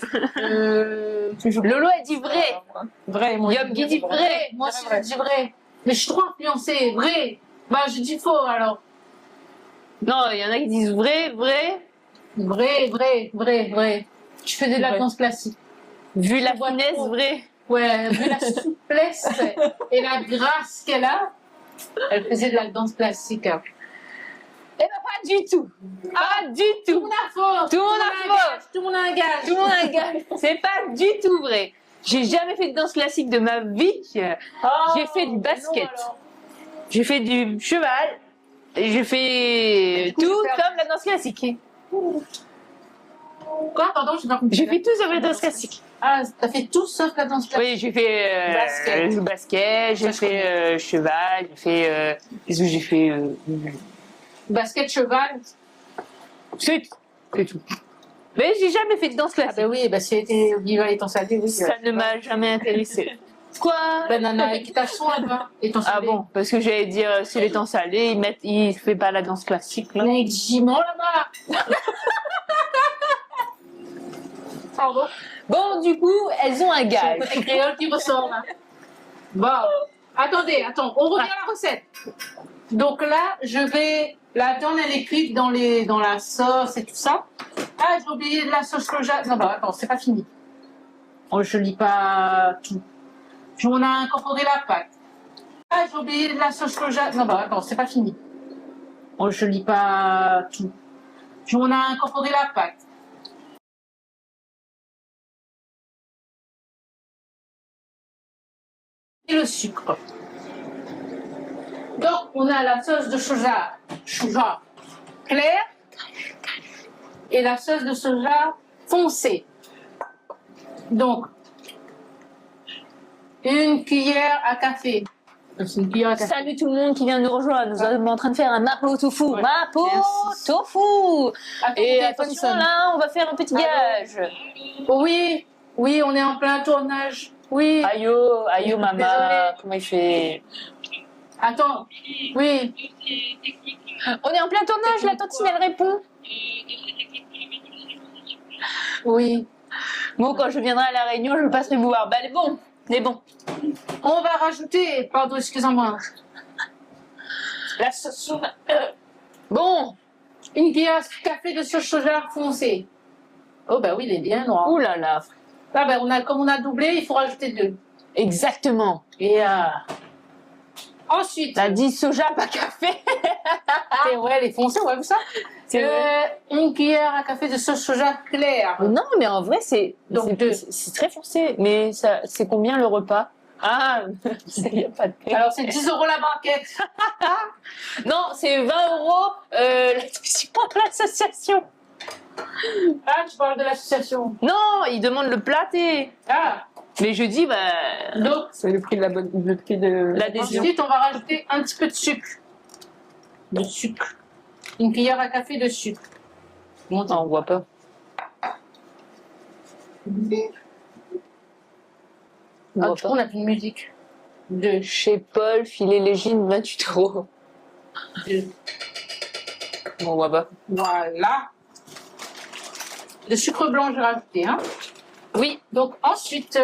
Toujours. Lolo a dit vrai. Vrai, moi. Yom Guy dit vrai. Moi aussi, je dis vrai. Mais je suis trop influencée. Vrai. Bah, je dis faux, alors. Non, il y en a qui disent vrai, vrai. Vrai. Tu faisais de la Vrai. danse classique. Vu la vois finesse, trop. vrai. Ouais, vu la souplesse et la grâce qu'elle a, elle faisait de la danse classique. Hein. Eh ben, pas du tout. Pas du Tout le tout. monde a faux. Tout le monde a faux. Tout le monde a un gage. Tout le monde a un gage. C'est pas du tout vrai. J'ai jamais fait de danse classique de ma vie. J'ai fait du basket. J'ai fait du cheval. J'ai fait Du coup, tout j'ai perdu. comme la danse classique. Quoi, pardon, j'ai pas compris. J'ai fait tout sauf la danse classique. Ah, t'as fait tout sauf la danse classique. Oui, j'ai fait Basket. le basket, j'ai Ça, je fait cheval, j'ai fait. Qu'est-ce que j'ai fait Basket, cheval. C'est tout. Mais j'ai jamais fait de danse Ah, classique. bah oui, bah si elle était Viva étant salée, oui. Ça ne m'a jamais intéressé. Quoi? Banana équitation là-bas. Étant Ah salée. bon, parce que j'allais dire, si les temps salés, ils fait pas la danse classique, là. Avec Jimon là-bas. Pardon. Bon, du coup, elles ont un C'est le gage. côté créole qui ressort là. Bon, attends, on revient à la recette. Donc là, je vais. La viande, elle est cuite dans la sauce et tout ça. Ah, j'ai oublié de la sauce soja. Non, bah attends, c'est pas fini. Oh, je lis pas tout. On a incorporé la pâte. Ah, j'ai oublié de la sauce soja. Non, bah attends, c'est pas fini. Oh, je lis pas tout. On a incorporé la pâte. Et le sucre. Donc, on a la sauce de soja claire et la sauce de soja foncée. Donc, une cuillère à café. C'est une cuillère à café. Salut tout le monde qui vient nous rejoindre. Nous sommes en train de faire un mapo tofu. Ouais. Mapo Merci. tofu. Attends, Et mon attention téléphone sonne. là, on va faire un petit Allô? gage. Oui, on est en plein tournage. Oui. Ayo, Désolée. maman, comment il fait? Attends. Oui. On est en plein tournage, la tantine elle répond. Oui. Bon, quand je viendrai à la Réunion, je passerai vous voir. Bah, elle est bon. Elle est bon. On va rajouter, pardon, excusez-moi, la sauce soja. Bon. Une cuillère café de sauce soja foncé. Oh bah oui, il est bien noir. Ouh là là. Ah bah comme on a doublé, il faut rajouter 2. Exactement. Et ensuite, T'as dit soja, pas café. c'est vrai, elle est foncée, on a vu ça. C'est vrai. Une cuillère à café de sauce soja claire. Non, mais en vrai, Donc, deux. c'est très foncé. Mais ça, c'est combien le repas? Ah, il n'y a pas de paix. Alors c'est 10 € la banquette. Non, c'est 20 € l'association. Ah, tu parles de l'association. Non, il demande le platé. Ah, Mais je dis, bah, donc C'est le prix de le prix de l'adhésion. ensuite on va rajouter un petit peu de sucre. De sucre. Une cuillère à café de sucre. Bon, Ah, on voit pas. On Ah, voit du coup, pas. on a plus de musique. 2. Chez Paul, filet légine, 28 €. 2. On voit pas. Voilà. Le sucre blanc, j'ai rajouté. Hein. Oui, Donc ensuite,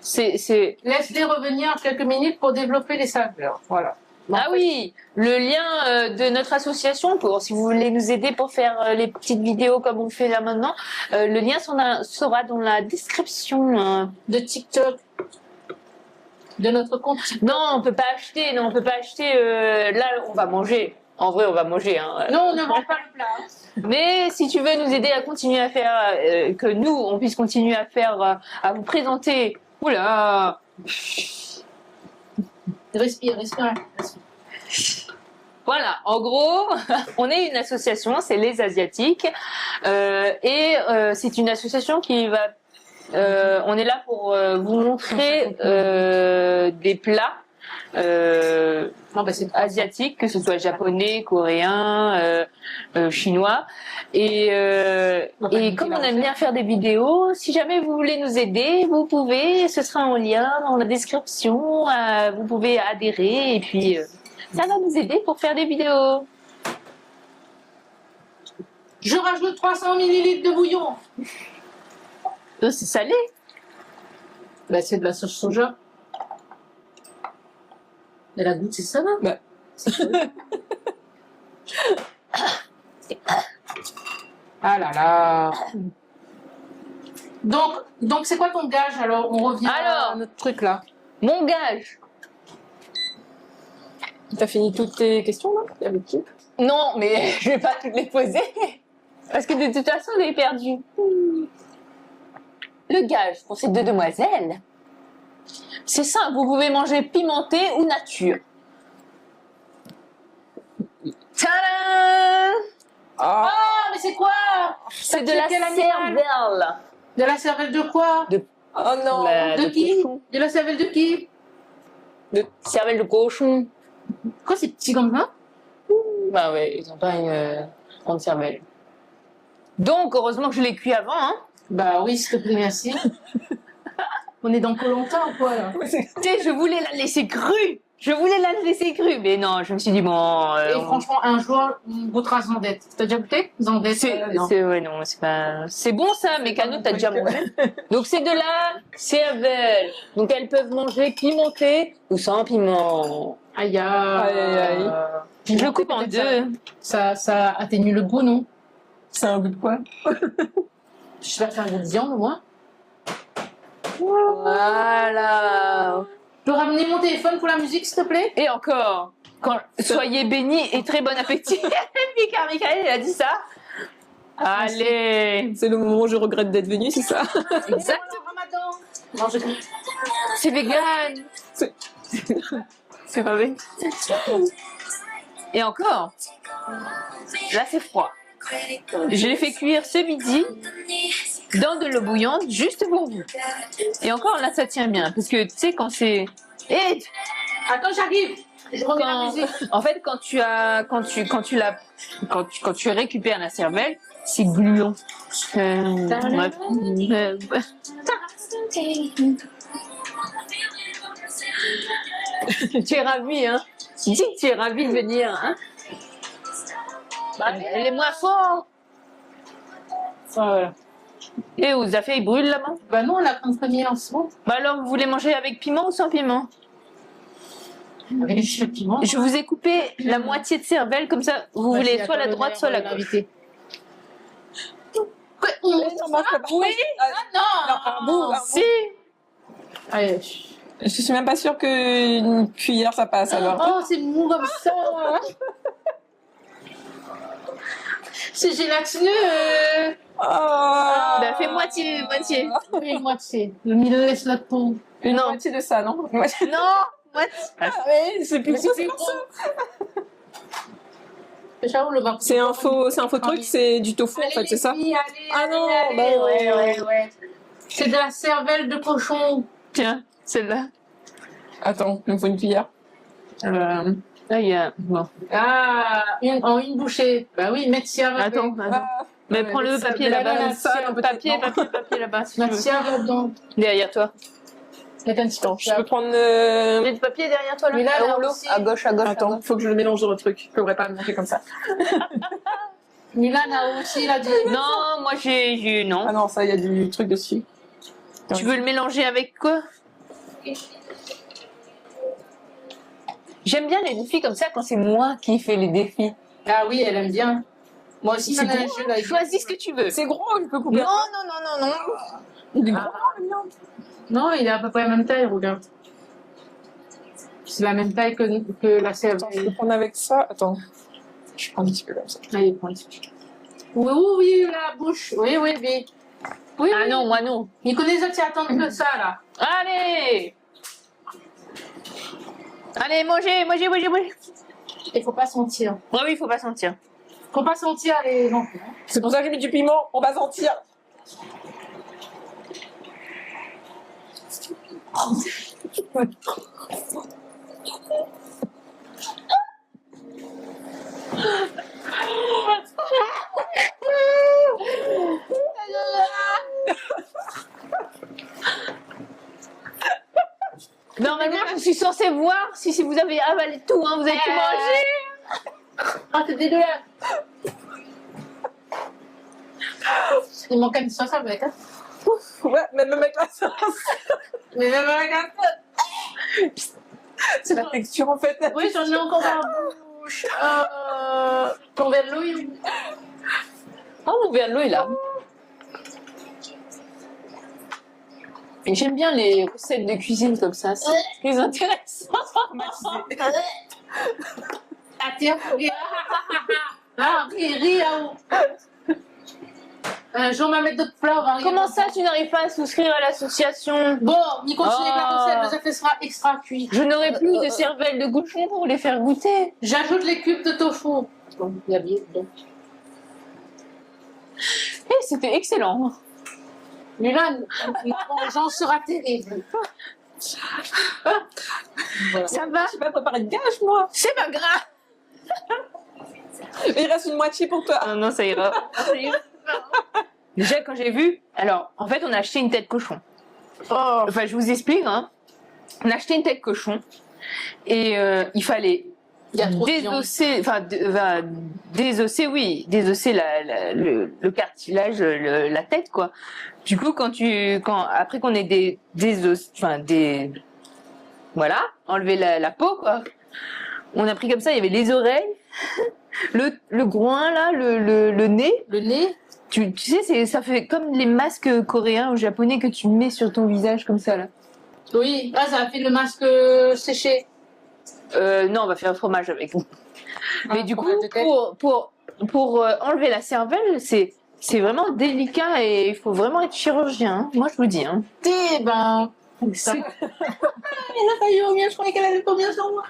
c'est... laisse-les revenir quelques minutes pour développer les saveurs. Voilà. Ah oui, le lien de notre association, pour si vous voulez nous aider pour faire les petites vidéos comme on fait là maintenant, le lien sera dans la description. De TikTok. De notre compte TikTok. Non, on peut pas acheter. Non, on peut pas acheter. Là, on va manger. En vrai, on va manger. Hein. Non, on ne vend pas le plat. Mais si tu veux nous aider à continuer à faire, que nous, on puisse continuer à faire, à vous présenter. Oula. Respire, respire. Voilà, en gros, on est une association, c'est les Asiatiques, et c'est une association qui va, on est là pour vous montrer des plats Non, bah, c'est asiatiques, que ce soit japonais, coréen, chinois, et comme on aime bien faire des vidéos, si jamais vous voulez nous aider, vous pouvez, ce sera en lien dans la description, vous pouvez adhérer et puis ça va nous aider pour faire des vidéos. Je rajoute 300 ml de bouillon. C'est salé. Bah, c'est de la sauce soja. Et la goutte, c'est ça, là Bah. Ah là là. Donc c'est quoi ton gage alors? On revient Alors. à notre truc là. Mon gage. T'as fini toutes tes questions là avec qui? Non, mais je vais pas toutes les poser. Parce que de toute façon, on est perdu. Le gage pour ces deux demoiselles, c'est simple, vous pouvez manger pimenté ou nature. Tadam! Ah, mais c'est quoi? C'est de c'est la quel animal? cervelle. De la cervelle de quoi? Oh non. De qui? cochon. De la cervelle de qui? De cervelle de cochon. Quoi, c'est petit comme ça? Bah ouais, ils ont pas une grande cervelle. Donc, heureusement que je l'ai cuit avant, hein. Bah oui, s'il te plaît, merci. On est dans Koh-Lanta ou quoi là? Tu sais, je voulais la laisser crue. Je voulais la laisser crue, mais non, je me suis dit, bon... Et franchement, un jour, on goûtera Zandette. T'as déjà goûté? Zandette, non. ouais, non, c'est pas... C'est bon ça, mais Cano, t'as déjà mangé. Donc c'est de la cervelle. Donc elles peuvent manger pimenté ou sans piment. Aïe, Aïe, aïe. Je le coupe en deux. Ça atténue le goût, non? C'est un goût de quoi? Je vais faire un goût de viande, moi. Voilà. Je peux ramener mon téléphone pour la musique, s'il te plaît? Et encore, soyez bénis et très bon appétit. Mika Michael, elle a dit ça. Allez. C'est le moment où je regrette d'être venue, c'est ça? Exactement. Ramadan. Non, je... C'est vegan. C'est pas vegan. Et encore, là c'est froid. Je l'ai fait cuire ce midi dans de l'eau bouillante juste pour vous. Et encore là ça tient bien parce que tu sais quand c'est... Et Attends, j'arrive. Je remets la musique. en fait quand tu récupères la cervelle, c'est gluant. Bref. Tu es ravi, hein? Tu dis que tu es ravie de venir, hein? Elle est moins forte. Voilà. Et vous avez fait, il brûle là-bas? Bah non, on a pris premier en ce moment. Bah alors, vous voulez manger avec piment ou sans piment? Avec le piment. Je vous ai coupé la moitié de cervelle, comme ça, vous voulez soit la droite, soit la gauche. Non, mange pas. Oui. Non, Ah un non. bout. Si! Allez. Je suis même pas sûre qu'une cuillère ça passe alors. Oh, c'est mou comme ça. C'est gélatineux. Oh. Bah, fais moitié. Oui, moitié. Le milieu laisse la peau. Une Non. moitié de ça, non? Une moitié. Non! Moitié. Ah, mais c'est plus Mais gros, c'est c'est plus pour ça. J'avoue, le C'est un faux truc, c'est du tofu en fait, c'est ça? Allez, Ah non, allez, bah ouais. C'est de la cervelle de cochon. Tiens, celle-là. Attends, il me faut une cuillère. Là, il y a. Bon. Ah, en une bouchée. Bah oui, mettre cervelle. Attends. Ah, Mais ouais, prends le ça, papier là, là-bas. là, ça, non, peut-être, Papier là-bas, si tu Mettre veux. cervelle dedans. Derrière toi. Mettre un petit peu. Je peux prendre. Mets le papier derrière toi là. Mais là, Ah, là l'eau. aussi. À gauche. Attends, faut que je le mélange dans le truc. Je pourrais pas le manger comme ça. Milan a aussi, il a dit. Non, moi j'ai. Non. Ah non, ça, il y a du truc dessus. Tu veux le mélanger avec quoi? J'aime bien les défis comme ça quand c'est moi qui fais les défis. Ah oui, elle aime bien. Moi aussi, C'est j'en ai un gros, jeu là. Choisis ce que tu veux. C'est gros, je peux couper. Non. Il est gros, Ah. le mien. Non, il est à peu près la même taille, regarde. C'est la même taille que la Attends, je peux cervelle. prendre avec ça. Attends. Je prends un petit peu comme ça. Allez, prends ici. Oui, oui, la bouche. Oui. Oui, Ah oui. non, moi non. Il connaît ça, tu attends que ça, là. Allez. Allez, mangez. Il faut pas sentir. Ouais, oui, il faut pas sentir. Faut pas sentir les enfants. C'est pour ça que j'ai mis du piment. On va sentir. Normalement, je suis censée voir si vous avez avalé tout, hein, vous avez tout mangé. Ah, c'est dégueulasse. Il manque une sauce avec, hein. Ouais, même avec la sauce. Mais même avec un peu. C'est la texture en fait. Oui, j'en ai encore dans la bouche. Ton verre de l'eau, il... Oh, mon verre de l'eau est là. Et j'aime bien les recettes de cuisine comme ça, c'est très intéressant. Ah, tiens, regarde. Ah, ris, là-haut. Un jour, on va mettre d'autres plats, on va Comment ça, tu n'arrives pas à souscrire à l'association? Bon, il continue avec la Ah. recette, le œuf sera extra cuit. Je n'aurai plus de cervelle de cochon pour les faire goûter. J'ajoute les cubes de tofu. Bon, il y a bien dedans. Eh, c'était excellent. Mulan, la vengeance sera terrible. Voilà. Ça va? Je vais pas préparer de gage, moi. C'est pas grave. Il reste une moitié pour toi. Ah non, ça ira. Déjà, quand j'ai vu, alors, en fait, on a acheté une tête cochon. Oh. Enfin, je vous explique, hein. On a acheté une tête cochon et il fallait Il y a trop de viande. désosser, désosser le cartilage, la tête, quoi. Du coup, après qu'on ait voilà, enlever la peau, quoi. On a pris comme ça, il y avait les oreilles, le groin, là, le nez. Le nez, Tu sais, ça fait comme les masques coréens ou japonais que tu mets sur ton visage comme ça, là. oui. Ah, ça a fait le masque séché. Non, on va faire un fromage avec. Mais Ah, du coup, fromage de tête. pour enlever la cervelle, c'est vraiment délicat et il faut vraiment être chirurgien. Hein. Moi, je vous dis. Hein. Eh ben... Ça... Elle a failli au mien, je croyais qu'elle allait pas bien sur moi.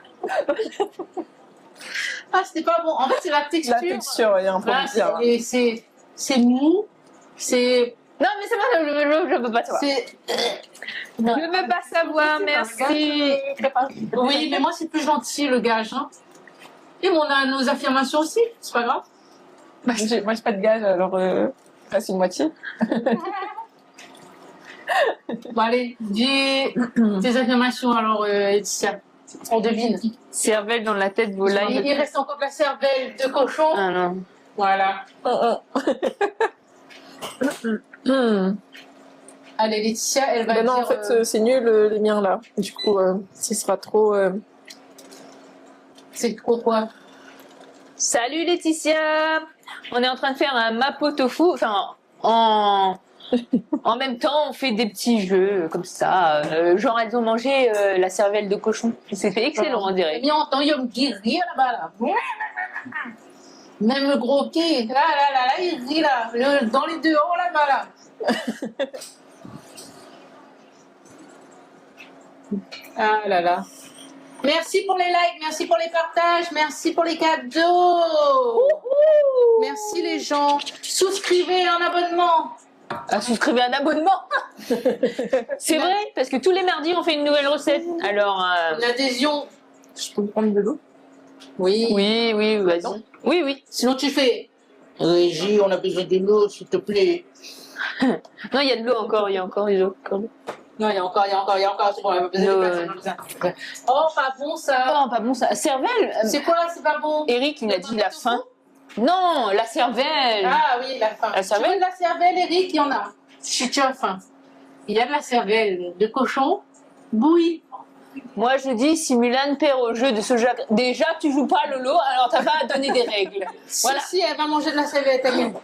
Ah, c'était pas bon. En fait, c'est la texture. La texture, il y a un Voilà, problème. c'est mou. C'est... Non, mais c'est pas, je veux pas savoir. C'est... Je veux pas savoir, merci. Oui, mais moi, c'est plus gentil, le gage. Hein. Et bon, on a nos affirmations aussi, c'est pas grave. Moi, j'ai pas de gage, alors reste une moitié. Bon, allez, dis tes affirmations, alors, Laetitia. On devine. Cervelle dans la tête, volaille. Il reste encore de la cervelle de cochon. Ah non. Voilà. Allez, Laetitia, elle va Ben non, dire... en fait, c'est nul les miens là. Du coup, ce sera trop. c'est trop quoi? Salut Laetitia. On est en train de faire un mapo tofu. Enfin, en même temps, on fait des petits jeux comme ça. Genre, elles ont mangé la cervelle de cochon. C'était excellent, on dirait. Mais on entend Yomgi rire là-bas, là. Même le gros pied, là, il rit là. Dans les deux hauts là-bas, là. Ah là là. Merci pour les likes, merci pour les partages, merci pour les cadeaux. Merci les gens. Souscrivez un abonnement. Ah, souscrivez un abonnement. C'est vrai, parce que tous les mardis, on fait une nouvelle recette. Alors, Une adhésion. Je peux prendre de l'eau? Oui. oui, vas-y. Oui, oui. Sinon tu fais. Régie, on a besoin de l'eau, s'il te plaît. Non, il y a de l'eau encore, il y a encore de l'eau. Non, il y a encore, c'est bon, elle va peser des places, elle va peser. Oh, pas bon ça. Oh, pas bon ça. Cervelle. C'est quoi, c'est pas bon? Eric, il a dit la faim. Non, la cervelle. Ah oui, la faim. La cervelle? Tu veux de la cervelle, Eric, il y en a. Si tu as faim. Il y a de la cervelle de cochon bouillie. Moi, je dis, si Mulan perd au jeu de ce jeu, déjà, tu joues pas Lolo, alors t'as pas à donner des règles. Voilà. Si, elle va manger de la cervelle, t'inquiète.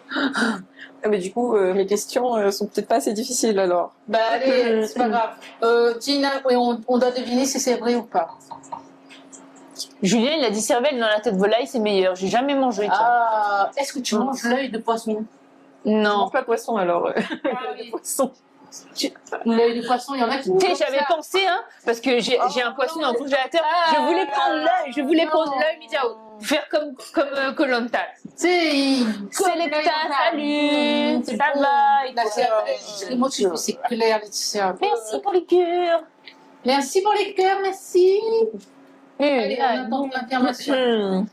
Ah, mais du coup, mes questions sont peut-être pas assez difficiles alors. Bah allez, c'est pas grave. Tina, oui, on doit deviner si c'est vrai ou pas. Julien, il a dit cervelle dans la tête volaille, c'est meilleur. J'ai jamais mangé. Tiens. Ah, est-ce que tu manges l'œil de poisson? Je Non. mange pas de poisson alors. Ah De oui. poisson. L'œil de poisson, il y en a qui. Tu sais, j'avais pensé, hein, parce que j'ai un poisson dans le congélateur. Je voulais prendre l'œil, mais tiens, faire comme Koh-Lanta. Tu sais, Selecta, salut, c'est ça bon. va, et La toi cervelle, les mots, c'est clair, Laetitia. Merci pour les cœurs. Merci pour les cœurs, merci. Allez, on Allez, attend l'information.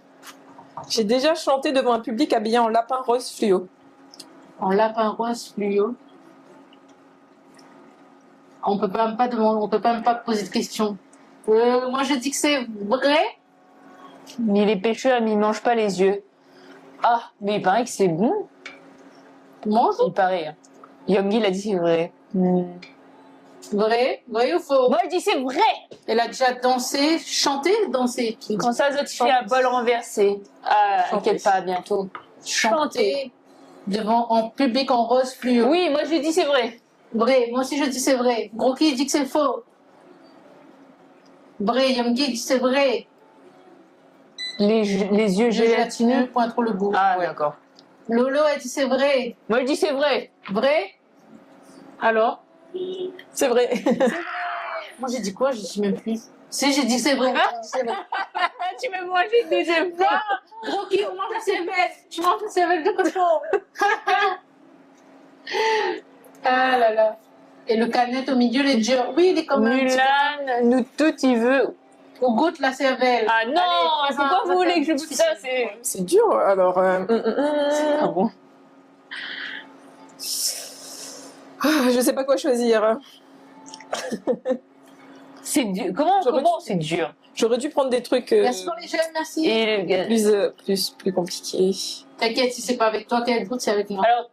J'ai déjà chanté devant un public habillé en lapin rose fluo. En lapin rose fluo. On peut pas demander, on peut même pas poser de questions. Moi, je dis que c'est vrai. Ni les pêcheurs, ni ils mangent pas les yeux. Ah, mais il paraît que c'est bon. Mange. Il paraît. Hein. Yomgi l'a dit c'est vrai. Vrai ou faux? Moi je dis c'est vrai. Elle a déjà dansé, chanté, dansé. Quand ça tu fais un bol renversé. Ah, t'inquiète pas, bientôt. Chanté devant en public en rose fluo. Oui, moi je dis c'est vrai. Vrai. Moi aussi je dis c'est vrai. Groki dit que c'est faux. Vrai. Yomgi dit que c'est vrai. Les yeux gélatineux. Point trop le goût. Ah Ouais. d'accord. Lolo a dit c'est vrai. Moi je dis c'est vrai. Vrai? Alors? C'est vrai. Moi j'ai dit quoi? Je dis même plus. Si, j'ai dit c'est vrai. C'est vrai. Tu veux manger une deuxième fois? Groki, on mange la cervelle. Tu manges la cervelle de cochon. Ah là là. Et le canette au milieu, les durs. Oui, il est comme un petit- Mulan, nous tout il veut. On goûte la cervelle. Ah non, Allez, c'est quoi vous voulez que je goûte ça? C'est. C'est dur alors. Ah bon? Je sais pas quoi choisir. C'est dur. Comment c'est dur? J'aurais dû prendre des trucs Merci pour les jeunes, merci. Et plus compliqués. T'inquiète, si c'est pas avec toi qu'elle goûte, c'est avec moi. alors,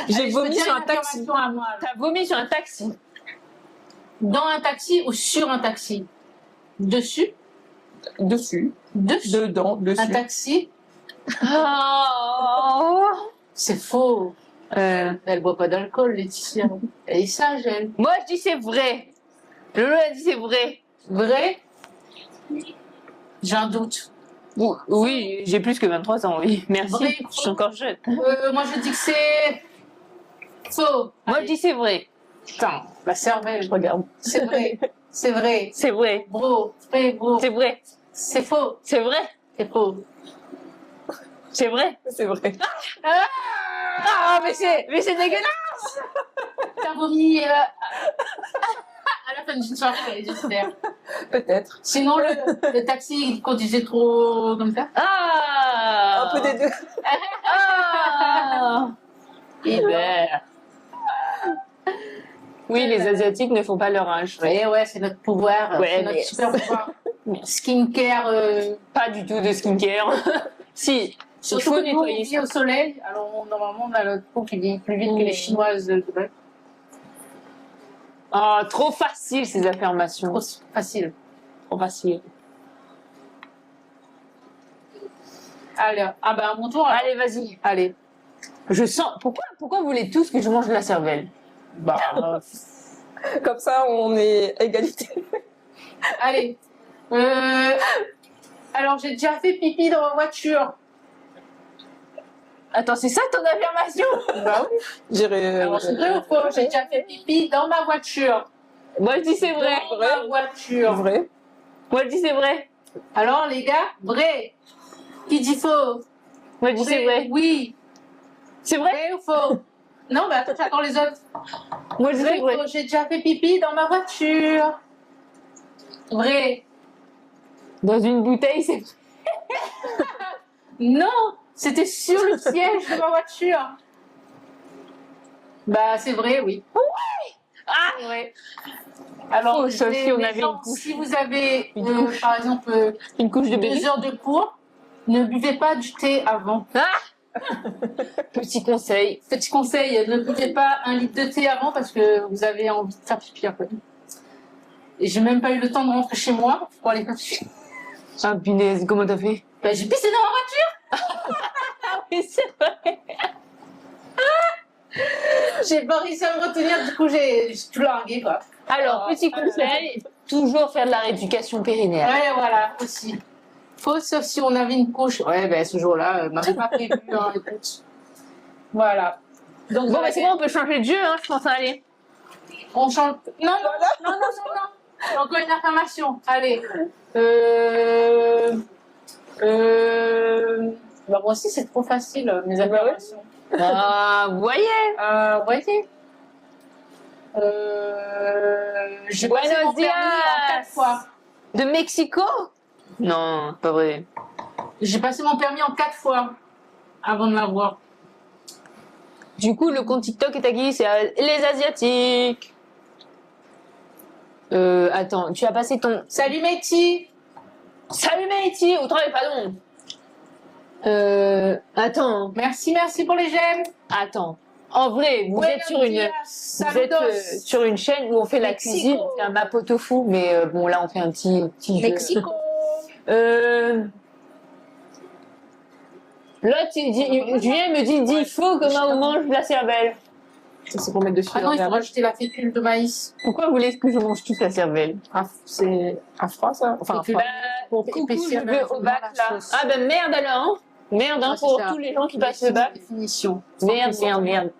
J'ai Allez, je peux vomi dire sur une un taxi. information à moi, là. t'as vomi sur un taxi. Dans un taxi ou sur un taxi? Dessus? Dessus. Dessus. Dedans. Dessus. Un taxi? Oh. C'est faux. Elle boit pas d'alcool, Laetitia. Elle est sage, elle. Moi je dis c'est vrai. Lolo a dit c'est vrai. Vrai? J'ai un doute. Oui, j'ai plus que 23 ans, oui. Merci. Vrai, Je suis encore jeune. Moi, je dis que c'est faux. Moi je dis c'est vrai. Putain, la cervelle. Je regarde. C'est vrai. C'est vrai. C'est vrai. Bro, vrai, bro. C'est vrai. C'est faux. C'est vrai. C'est faux. C'est vrai. C'est vrai. Ah, mais c'est dégueulasse. T'as vomi à la fin d'une soirée, j'espère. Peut-être. Sinon, le taxi, il conduisait trop comme ça. Ah. Un peu des deux. Ah. Hubert. Oui, les Asiatiques ne font pas leur âge. Ouais, c'est notre pouvoir, Ouais, c'est notre mais- super pouvoir. Merci. Skincare, Pas du tout de skincare. Si, il surtout faut que nous, on nettoyer vit ça. au soleil, alors normalement, on a notre peau qui vieillit plus vite que les Chinoises de Dubaï. Ah, trop facile ces affirmations. Trop facile. Trop facile. Allez, ah ben à mon tour. alors. Allez, vas-y. Allez. Je sens. Pourquoi vous voulez tous que je mange de la cervelle? Bah, Comme ça, on est égalité. allez. Alors, j'ai déjà fait pipi dans ma voiture. Attends, c'est ça ton affirmation? Bah oui. J'irais. Alors, c'est vrai ou faux? J'ai déjà fait pipi dans ma voiture. Moi je dis c'est vrai. Dans ma voiture. Vrai. Moi je dis c'est vrai. Alors, les gars, vrai. Qui dit faux? Moi je dis c'est vrai. Oui. C'est vrai? Vrai ou faux? Non, mais attends, j'attends les autres. Moi je dis Vrai c'est ou vrai. faux? J'ai déjà fait pipi dans ma voiture. Vrai. Dans une bouteille, c'est. Non, c'était sur le siège de ma voiture. Bah, c'est vrai, oui. Ah! C'est vrai. Alors, Oh, sauf si on avait gens, une couche. si vous avez, Une couche. par exemple, Une couche de bébé. 2 heures de cours, ne buvez pas du thé avant. Ah! Petit conseil. Petit conseil, ne buvez pas 1 litre de thé avant parce que vous avez envie de faire pipi après. Et j'ai même pas eu le temps de rentrer chez moi pour aller faire pipi. Ah punaise, comment t'as fait? Bah, j'ai pissé dans ma voiture. Ah oui, c'est vrai. J'ai pas réussi à me retenir, du coup, j'ai tout largué, quoi. Alors, petit conseil, toujours faire de la rééducation périnéale. Ouais, voilà, aussi. Faut, sauf si on avait une couche. Ouais, ben ce jour-là, m'avait pas prévu, hein, écoute. Voilà. Donc, Bon, bah c'est bon, on peut changer de jeu, hein, je pense, allez. on change. Non, non. Encore une affirmation. Allez. Bah, moi aussi, c'est trop facile, mes affirmations. Ah, vous voyez. Voyez. J'ai passé Buenos mon permis en 4 dias. fois. De Mexico? Non, pas vrai. J'ai passé mon permis en 4 fois avant de l'avoir. Du coup, le compte TikTok est à qui? C'est à les Asiatiques. Attends, tu as passé ton... Salut Métis. Salut Meïti, au travail, pardon. Attends, Merci pour les j'aime. attends. En vrai, vous êtes sur une... Vous êtes sur une chaîne où on fait la Mexico. cuisine, on fait un mapo tofu, mais bon là on fait un petit jeu. Mexico. L'autre, Julien me dit, il faut que maman mange de la cervelle. Ça, c'est pour mettre dessus. Ah non, il faut rajouter la fécule de maïs. Pourquoi vous voulez que je mange toute la cervelle? C'est un froid, ça. Enfin, un Fécule. froid. Pour coucou, épaissir je veux au bac la là. sauce. Ah ben merde alors, hein. Merde hein, Ah, c'est pour ça. tous les gens qui passent le bac. Définition. Merde.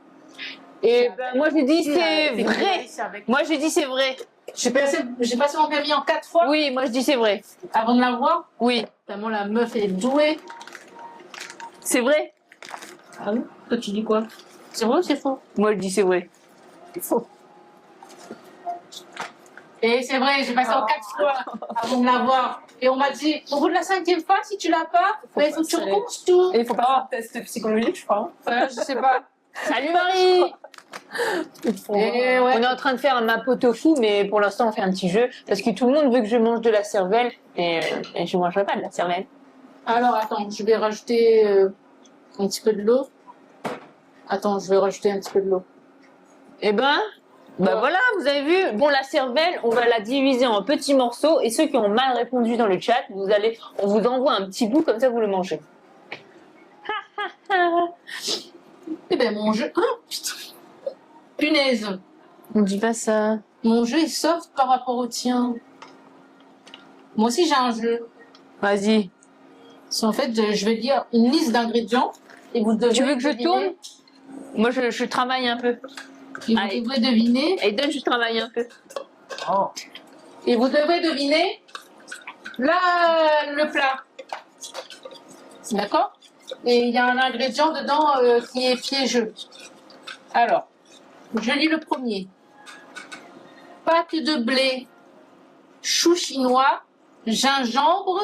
Et ben moi j'ai dit c'est Fécule vrai. maïs avec- Moi j'ai dit c'est vrai. J'ai passé mon permis en 4 fois Oui, moi je dis c'est vrai. avant de l'avoir. Oui, Tellement la meuf est douée. c'est vrai. Ah oui? Toi, tu dis quoi? C'est vrai ou c'est faux? Moi je dis c'est vrai. Faux. Et c'est vrai, j'ai passé en 4 fois avant de l'avoir. Et on m'a dit, au bout de la 5e fois, si tu l'as pas, il faut que tu passer. recommences tout. Et il faut pas faire un test psychologique, je crois. Je sais pas. Salut Marie. Et On ouais. est en train de faire un mapo tofu, mais pour l'instant on fait un petit jeu parce que tout le monde veut que je mange de la cervelle et je mangerai pas de la cervelle. Alors, attends, je vais rajouter un petit peu de l'eau. Attends, je vais rajouter un petit peu de l'eau. Eh ben, bah Ouais. voilà, vous avez vu. Bon, la cervelle, on va la diviser en petits morceaux et ceux qui ont mal répondu dans le chat, on vous envoie un petit bout comme ça vous le mangez. Eh ben, mon jeu. Ah, putain. Punaise. On dit pas ça. Mon jeu est soft par rapport au tien. Moi aussi, j'ai un jeu. Vas-y. C'est en fait, je vais dire une liste d'ingrédients et vous devez Tu veux que je deviner- tourne? Moi, je travaille un peu. Et vous Allez. devrez deviner. Et donne, je travaille un peu. Et vous devrez deviner le plat. D'accord? Et il y a un ingrédient dedans qui est piégeux. Alors, je lis le premier. Pâte de blé, chou chinois, gingembre,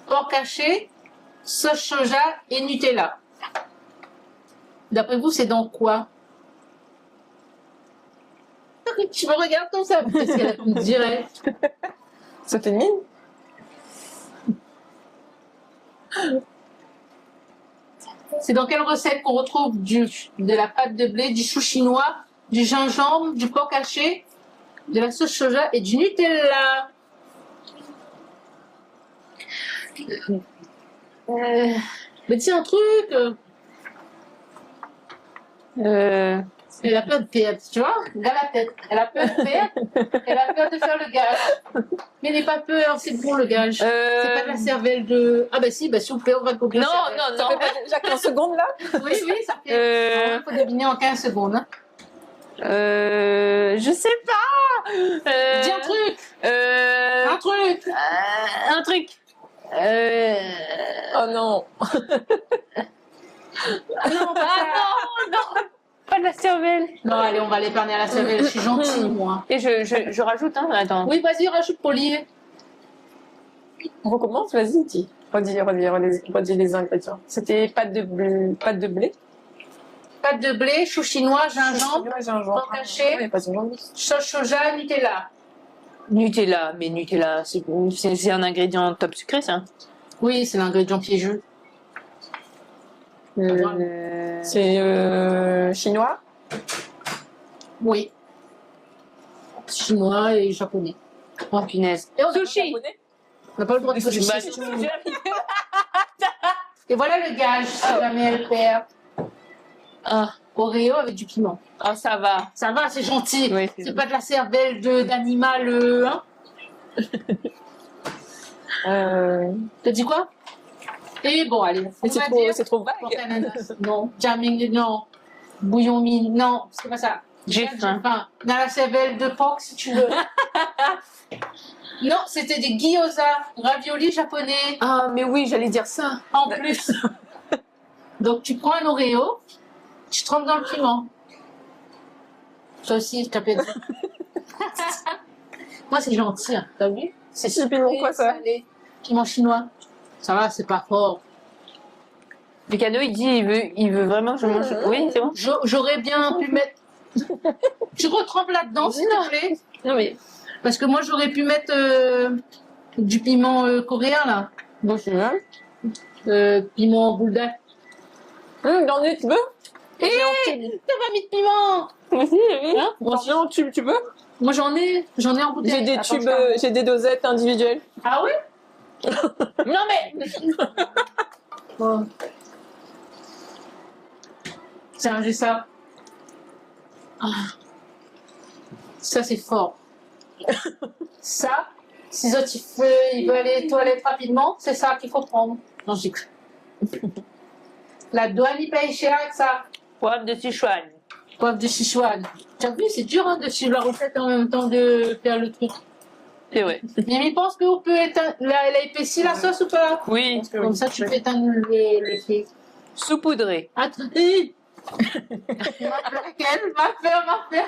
porc haché, sauce soja et Nutella. D'après vous, c'est dans quoi? Tu me regardes comme ça. Qu'est-ce qu'elle me dirait? Ça fait une mine. C'est dans quelle recette qu'on retrouve de la pâte de blé, du chou chinois, du gingembre, du porc haché, de la sauce soja et du Nutella? Mais dis un truc. Elle a peur de perdre, tu vois? Dans la tête. Elle a peur de perdre. Elle a peur de faire le gage. Mais n'aie pas peur, c'est bon le gage. C'est pas de la cervelle de. Ah bah si, bah s'il vous plaît, on va couper. Non, la cervelle. non, Ça non. fait pas déjà 15 secondes là? Oui, oui, ça fait. Il faut deviner en 15 secondes. Hein. Je sais pas. Dis un truc. Un truc. Un truc. Oh non. Non, pas ça. non, pas de la cervelle. Non, allez, on va l'épargner à la cervelle. Je suis gentille, moi. Et je rajoute, hein, attends. Oui, vas-y, rajoute Pauline. On recommence, vas-y, dis. Redis les ingrédients. C'était pâte de blé. Pâte de blé, chou chinois, gingembre, Gingembre. porc haché, Ouais, pas de gingembre. sauce soja, Nutella. Nutella, mais Nutella, c'est un ingrédient top sucré, ça. Oui, c'est l'ingrédient piégeux. C'est chinois. Oui. Chinois et japonais. Oh, punaise. Et on a Sushi. On n'a pas le droit de Sushi. sushi. Et voilà le gage, si jamais elle perd. Ah, Oreo avec du piment. oh, ça va. Ça va, c'est gentil. Oui, C'est pas de la cervelle d'animal. Hein. T'as dit quoi? Et bon, allez. Mais On va dire c'est trop porte vague. ananas. Non. Jamming, non. Bouillon mine, non. C'est pas ça. J'ai faim. Dans la cervelle de porc, si tu veux. Non, c'était des gyoza, raviolis japonais. Ah, mais oui, j'allais dire ça. En plus. Donc, tu prends un Oreo, tu trempes dans le piment. Toi aussi, t'as perdu. Moi, c'est gentil, hein, t'as vu? C'est Le piment, quoi, ça? salé. Piment chinois. Ça va, c'est pas fort. Mécano, il dit, il veut vraiment que je mange. Oui, c'est bon. J'aurais bien pu mettre. Tu retrempes là-dedans, s'il te plaît. Non, mais. Parce que moi, j'aurais pu mettre du piment coréen, là. Bon, c'est bien. Piment bulldog. Dans le tu veux? Hé, t'as pas mis de piment. Vas-y, oui. Hein? Attention, en tube, tu veux? Moi, j'en ai en bouteille. J'ai des Attends, tubes, je t'en- j'ai des dosettes individuelles. Ah oui? Non, mais... Bon. Tiens, j'ai ça. Ah. Ça, c'est fort. Ça, si les autres, il veut aller aux toilettes rapidement, c'est ça qu'il faut prendre. Non, j'ai cru. La douane, il paye cher avec ça. Poivre de Sichuan. Poivre de Sichuan. Tu as vu, c'est dur hein, de suivre la recette en même temps de faire le truc. C'est vrai. Mais il pense qu'on peut éteindre... Elle a épaissi la sauce ou pas? Oui. Comme ça, tu peux éteindre le feu. Saupoudré. Attends. Ma faire.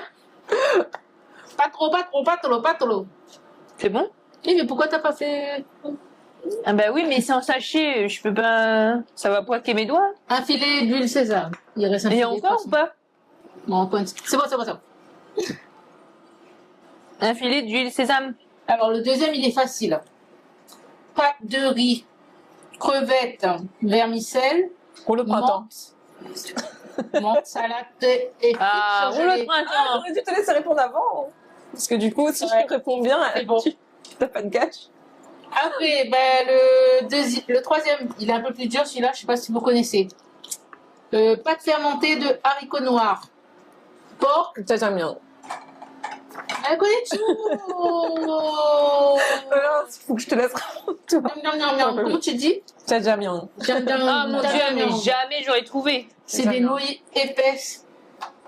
Pas trop. C'est bon? Oui, mais pourquoi t'as pas fait Ah, bah oui, mais sans sachet, je peux pas. Ça va poiquer mes doigts. un filet d'huile sésame? Il reste un Et filet. encore ou pas? Bon, c'est bon. Un filet d'huile sésame. Alors, le deuxième, il est facile. Pâte de riz, crevettes, vermicelle, Pour le printemps. menthe, salade et frites Ah, rouleau de surgelées. printemps. J'aurais dû te laisser répondre avant. Parce que du coup, si Ouais. je réponds bien, C'est bon. tu n'as pas de gâche. Après, le troisième, il est un peu plus dur, celui-là, je sais pas si vous connaissez. Pâte fermentée de haricots noirs. Porc. Ça, j'aime bien. Elle connaît tout. Il faut que je te laisse répondre. toi. Miam. Comment tu dis? Ça, j'aime bien. Ah mon dieu, mais jamais j'aurais trouvé. C'est des nouilles épaisses.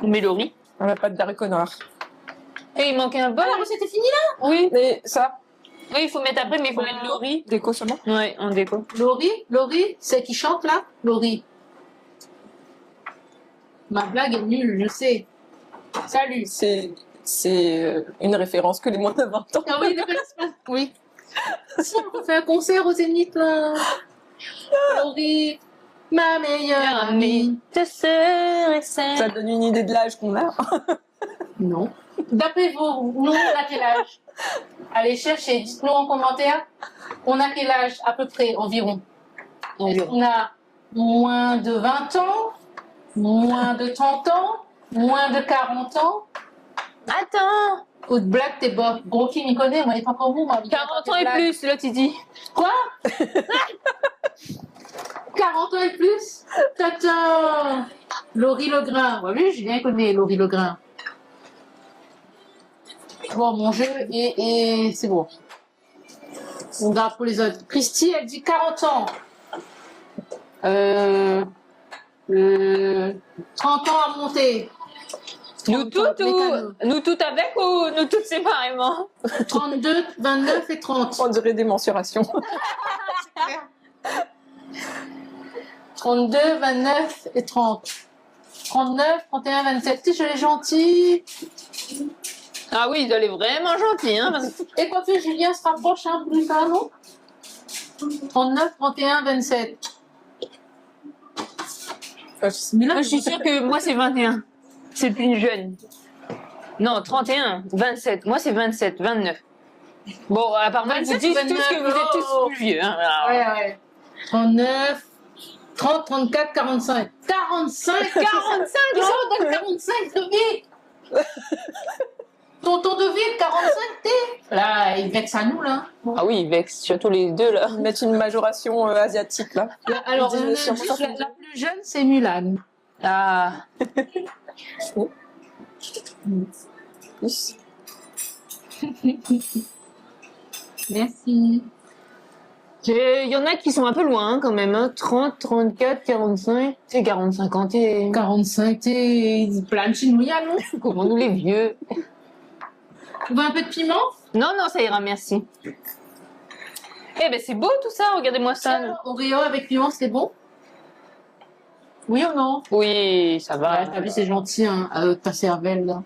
Mais le riz. On n'a pas de haricots noirs. Et il manquait un bol. Ah, la recette est finie là? Oui. Mais ça, Oui, il faut mettre après, mais il faut mettre le riz. déco seulement. Ouais, en déco. Laurie, c'est qui chante là? Laurie. Ma blague est nulle, je sais. Salut. C'est une référence que les moins de 20 ans. Ah oui, oui. Si on fait un concert au Zénith là. Laurie, ma meilleure amie. Ta sœur et celle. Ça donne une idée de l'âge qu'on a. Non. D'après vous, nous, on a quel âge? Allez chercher, dites-nous en commentaire. On a quel âge à peu près environ? On a moins de 20 ans, moins de 30 ans, moins de 40 ans. Attends, Ou de blague, t'es bof. Gros qui m'y connaît, moi, il n'est pas comme vous, moi. 40 ans et plus, l'autre il dit. Quoi? 40 ans et plus? Tata! Laurie Legrain. Ouais, oui, Julien connaît Laurie Legrain. Bon, mon jeu et c'est bon. On garde pour les autres. Christy, elle dit 40 ans. 30 ans à monter. Nous toutes avec ou nous toutes séparément? 32, 29 et 30. On dirait des mensurations. 32, 29 et 30. 39, 31, 27. Si je l'ai gentil. Ah oui, il est vraiment gentil, hein. Parce que... Et quoi que Julien se rapproche un peu plus ça, non? 39, 31, 27. Moi, je suis sûre que moi c'est 21. C'est plus jeune. Non, 31, 27. Moi c'est 27, 29. Bon, apparemment, vous 27, dites tous 29, que vous êtes tous plus vieux. Hein. Alors, Ouais. 39, 30, 34, 45. 45 45, Ils sont dans 45 de vie. Tonton de vie, 45 t'es. Là, il vexe à nous, là. Ah oui, ils vexent, surtout les deux là. Ils mettent une majoration asiatique là. Alors, Ils disent sûrement ça. la plus jeune, c'est Mulan. Ah, Plus. Merci. il y en a qui sont un peu loin hein, quand même. Hein. 30, 34, 45. C'est 45 ans, t'es... 45, t'es plein de chinouillas, non? Comment nous les vieux? Tu veux un peu de piment? Non, non, ça ira, merci. Eh ben c'est beau tout ça, regardez-moi ça. Oreo avec piment, c'est bon? Oui ou non? Oui, ça va. Ouais, t'as vu, c'est gentil, hein, ta cervelle, là.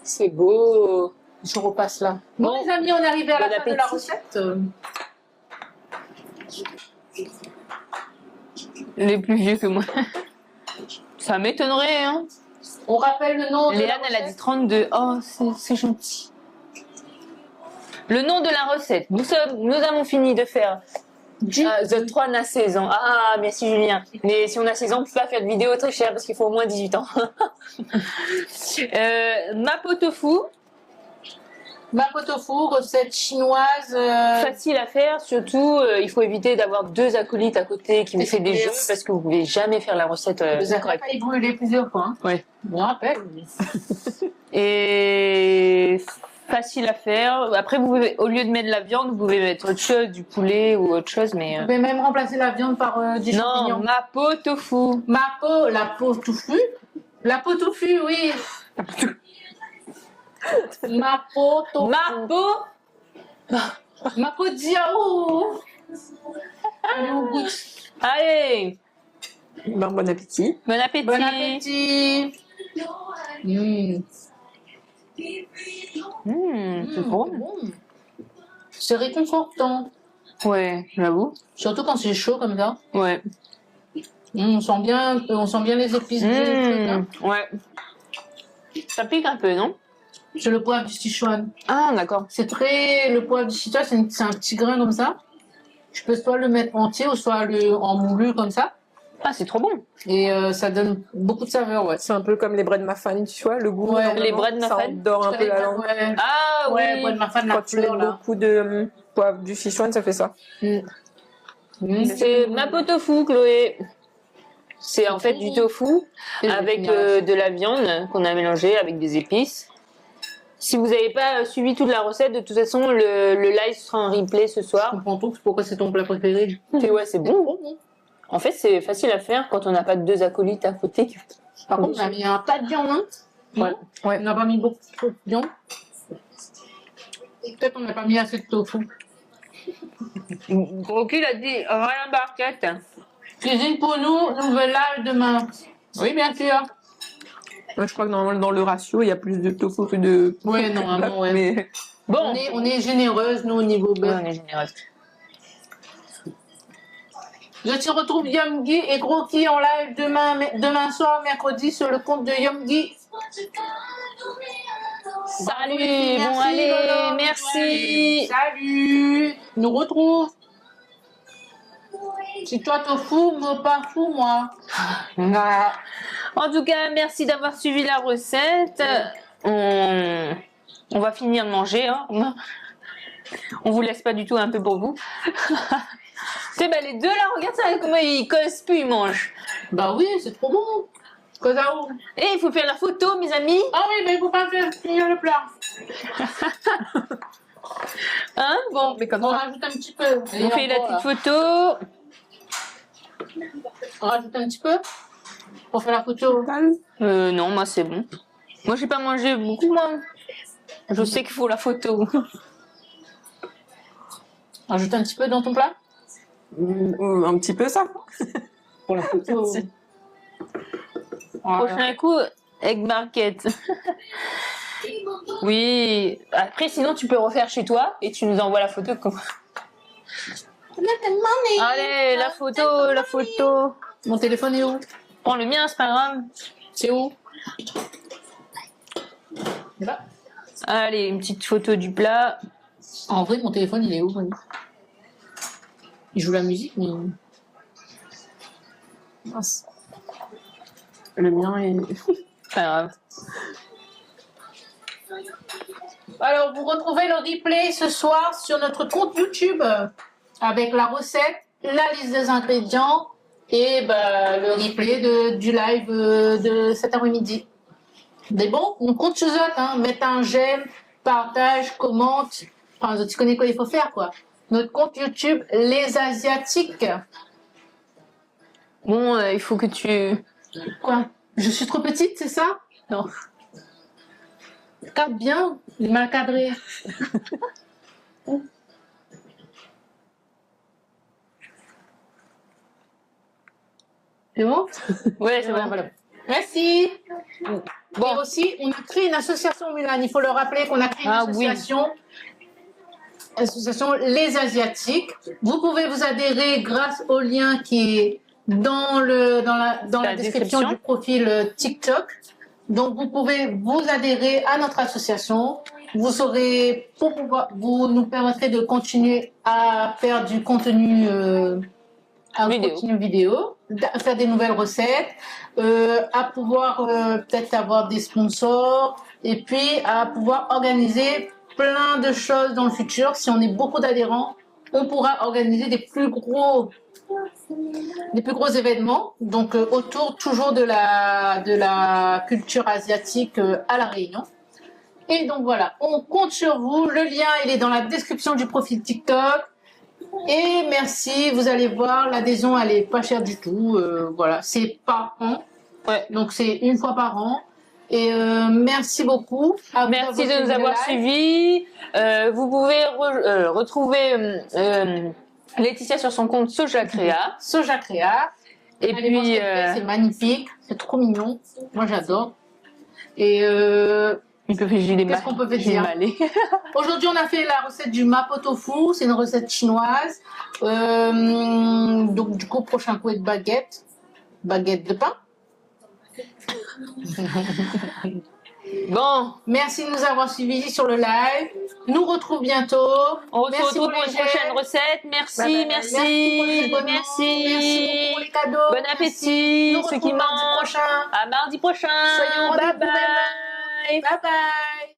C'est beau. Je repasse là. Bon, Bon. les amis, on est arrivé à la Bon fin de la appétit. recette. Les plus vieux que moi. Ça m'étonnerait, hein. On rappelle le nom de Léane, la elle a dit recette. 32. Oh, c'est gentil. Le nom de la recette. Nous avons fini de faire The Tron à 16 ans. Ah, merci Julien. Mais si on a 16 ans, on ne peut pas faire de vidéo très chère parce qu'il faut au moins 18 ans. Mapo tofu, Mapo tofu, recette chinoise. facile à faire. Surtout, il faut éviter d'avoir deux acolytes à côté qui vous fait des jeux parce que vous ne pouvez jamais faire la recette Vous avez correcte. failli brûler plusieurs fois. Hein. Ouais. Je me rappelle. Et facile à faire. Après, vous pouvez, au lieu de mettre de la viande, vous pouvez mettre autre chose, du poulet ou autre chose, mais... Vous pouvez même remplacer la viande par des Non, champignons. mapo tofu. Mapo, la peau tofu. La peau tofu, oui. Mapo tofu. Mapo. Mapo diao. Allez, on goûte. Allez, Bon appétit. bon appétit. Bon appétit. C'est bon. C'est réconfortant. Ouais, j'avoue. Surtout quand c'est chaud comme ça. Ouais. On sent bien les épices du truc. Hein. Ouais. Ça pique un peu, non? C'est le poivre du Sichuan. Ah, d'accord. Le poivre du Sichuan, c'est un petit grain comme ça. Je peux soit le mettre entier ou soit en moulu comme ça. Ah, c'est trop bon. Et ça donne beaucoup de saveur, ouais. C'est un peu comme les bread muffins, tu vois, le goût. Ouais, normalement, les bread ça muffins. endort un peu la langue. Ouais, Ah, ouais, oui. poivre de marfan, la Quand tu mets fleur, là. beaucoup de poivre du Sichuan, ça fait ça. C'est mapo tofu, Chloé. C'est en fait du tofu avec de la viande qu'on a mélangé avec des épices. Si vous n'avez pas suivi toute la recette, de toute façon, le live sera en replay ce Je soir. comprends tout, pourquoi c'est ton plat préféré. Et ouais, c'est bon. En fait, c'est facile à faire quand on n'a pas deux acolytes à côté. Par contre, on a mis un tas de viande, hein. Ouais. On n'a pas mis beaucoup de viande. Peut-être on n'a pas mis assez de tofu. Gros cul a dit rien barquette. Cuisine pour nous, nouvel âge demain. Oui, bien sûr. Moi, je crois que normalement, dans le ratio, il y a plus de tofu que de. Ouais, normalement, ouais. Mais Bon, On est généreuse, nous, au niveau ouais, beurre. on est généreuse. Je te retrouve Yomgi et Groki en live demain soir, mercredi, sur le compte de Yomgi. Salut, Merci, bon allez, Lolo. merci. Salut, nous retrouve. Si toi te fous, moi pas fou, moi. En tout cas, merci d'avoir suivi la recette. On va finir de manger. Hein. On vous laisse pas du tout un peu pour vous. Tu sais, bah, les deux là, regarde ça, comment ils causent plus, ils mangent. Bah oui, c'est trop bon. Cosa où? Et il faut faire la photo, mes amis. Ah oui, mais il faut pas faire finir le plat. Hein? Bon, mais comme On ça. rajoute un petit peu. On fait la petite photo. On rajoute un petit peu pour faire la photo. Non, moi c'est bon. Moi j'ai pas mangé beaucoup, moi. Je sais qu'il faut la photo. Rajoute un petit peu dans ton plat Un petit peu ça. pour la photo. Merci. Voilà. Prochain coup, egg market. Oui. Après, sinon tu peux refaire chez toi et tu nous envoies la photo. Allez, la photo, la photo. Mon téléphone est où? Prends le mien, c'est pas grave. C'est où? Là. Allez, une petite photo du plat. En vrai, mon téléphone, il est où, Bonnie? Il joue la musique, mais... Mince. Le mien est... Pas grave. Alors, vous retrouvez le replay ce soir sur notre compte YouTube avec la recette, la liste des ingrédients et bah, le replay du live de cet après-midi. Mais bon, on compte sur eux, hein. Mettez un j'aime, partage, commente. Enfin, tu connais quoi il faut faire, quoi. Notre compte YouTube, Les Asiatiques. Bon, il faut que tu... Quoi? Je suis trop petite, c'est ça? Non. Cadre bien, il est mal cadré. C'est bon? Ouais, c'est bon. Voilà. Merci. Bon. Et aussi, on a créé une association, Mulan. Il faut le rappeler qu'on a créé une Ah oui. association Les Asiatiques. Vous pouvez vous adhérer grâce au lien qui est dans la description du profil TikTok. Donc, vous pouvez vous adhérer à notre association. Vous vous nous permettrez de continuer à faire du contenu vidéo, à faire des nouvelles recettes, à pouvoir peut-être avoir des sponsors et puis à pouvoir organiser plein de choses dans le futur. Si on est beaucoup d'adhérents, on pourra organiser des plus gros événements, donc autour toujours de la culture asiatique à La Réunion. Et donc voilà, on compte sur vous. Le lien, il est dans la description du profil TikTok. Et merci, vous allez voir, l'adhésion, elle est pas chère du tout. Voilà, c'est par an. Ouais. Donc c'est une fois par an. Et merci beaucoup. Merci de nous avoir suivis. Vous pouvez retrouver Laetitia sur son compte Soja Créa. Soja Créa. Et allez voir ce puis, qu'elle fait, c'est magnifique, c'est trop mignon. Moi j'adore. Et qu'est-ce qu'on peut dire? Aujourd'hui, on a fait la recette du mapo tofu. C'est une recette chinoise. Donc du coup, prochain coup, de baguette de pain. Bon, merci de nous avoir suivis sur le live. Nous retrouve bientôt. on se retrouve pour une prochaine recette. Merci, merci, merci pour les cadeaux. Bon appétit, Merci. ceux qui mangent. Mardi prochain. À mardi prochain. Soyez au Bye rendez-vous. bye. Bye bye.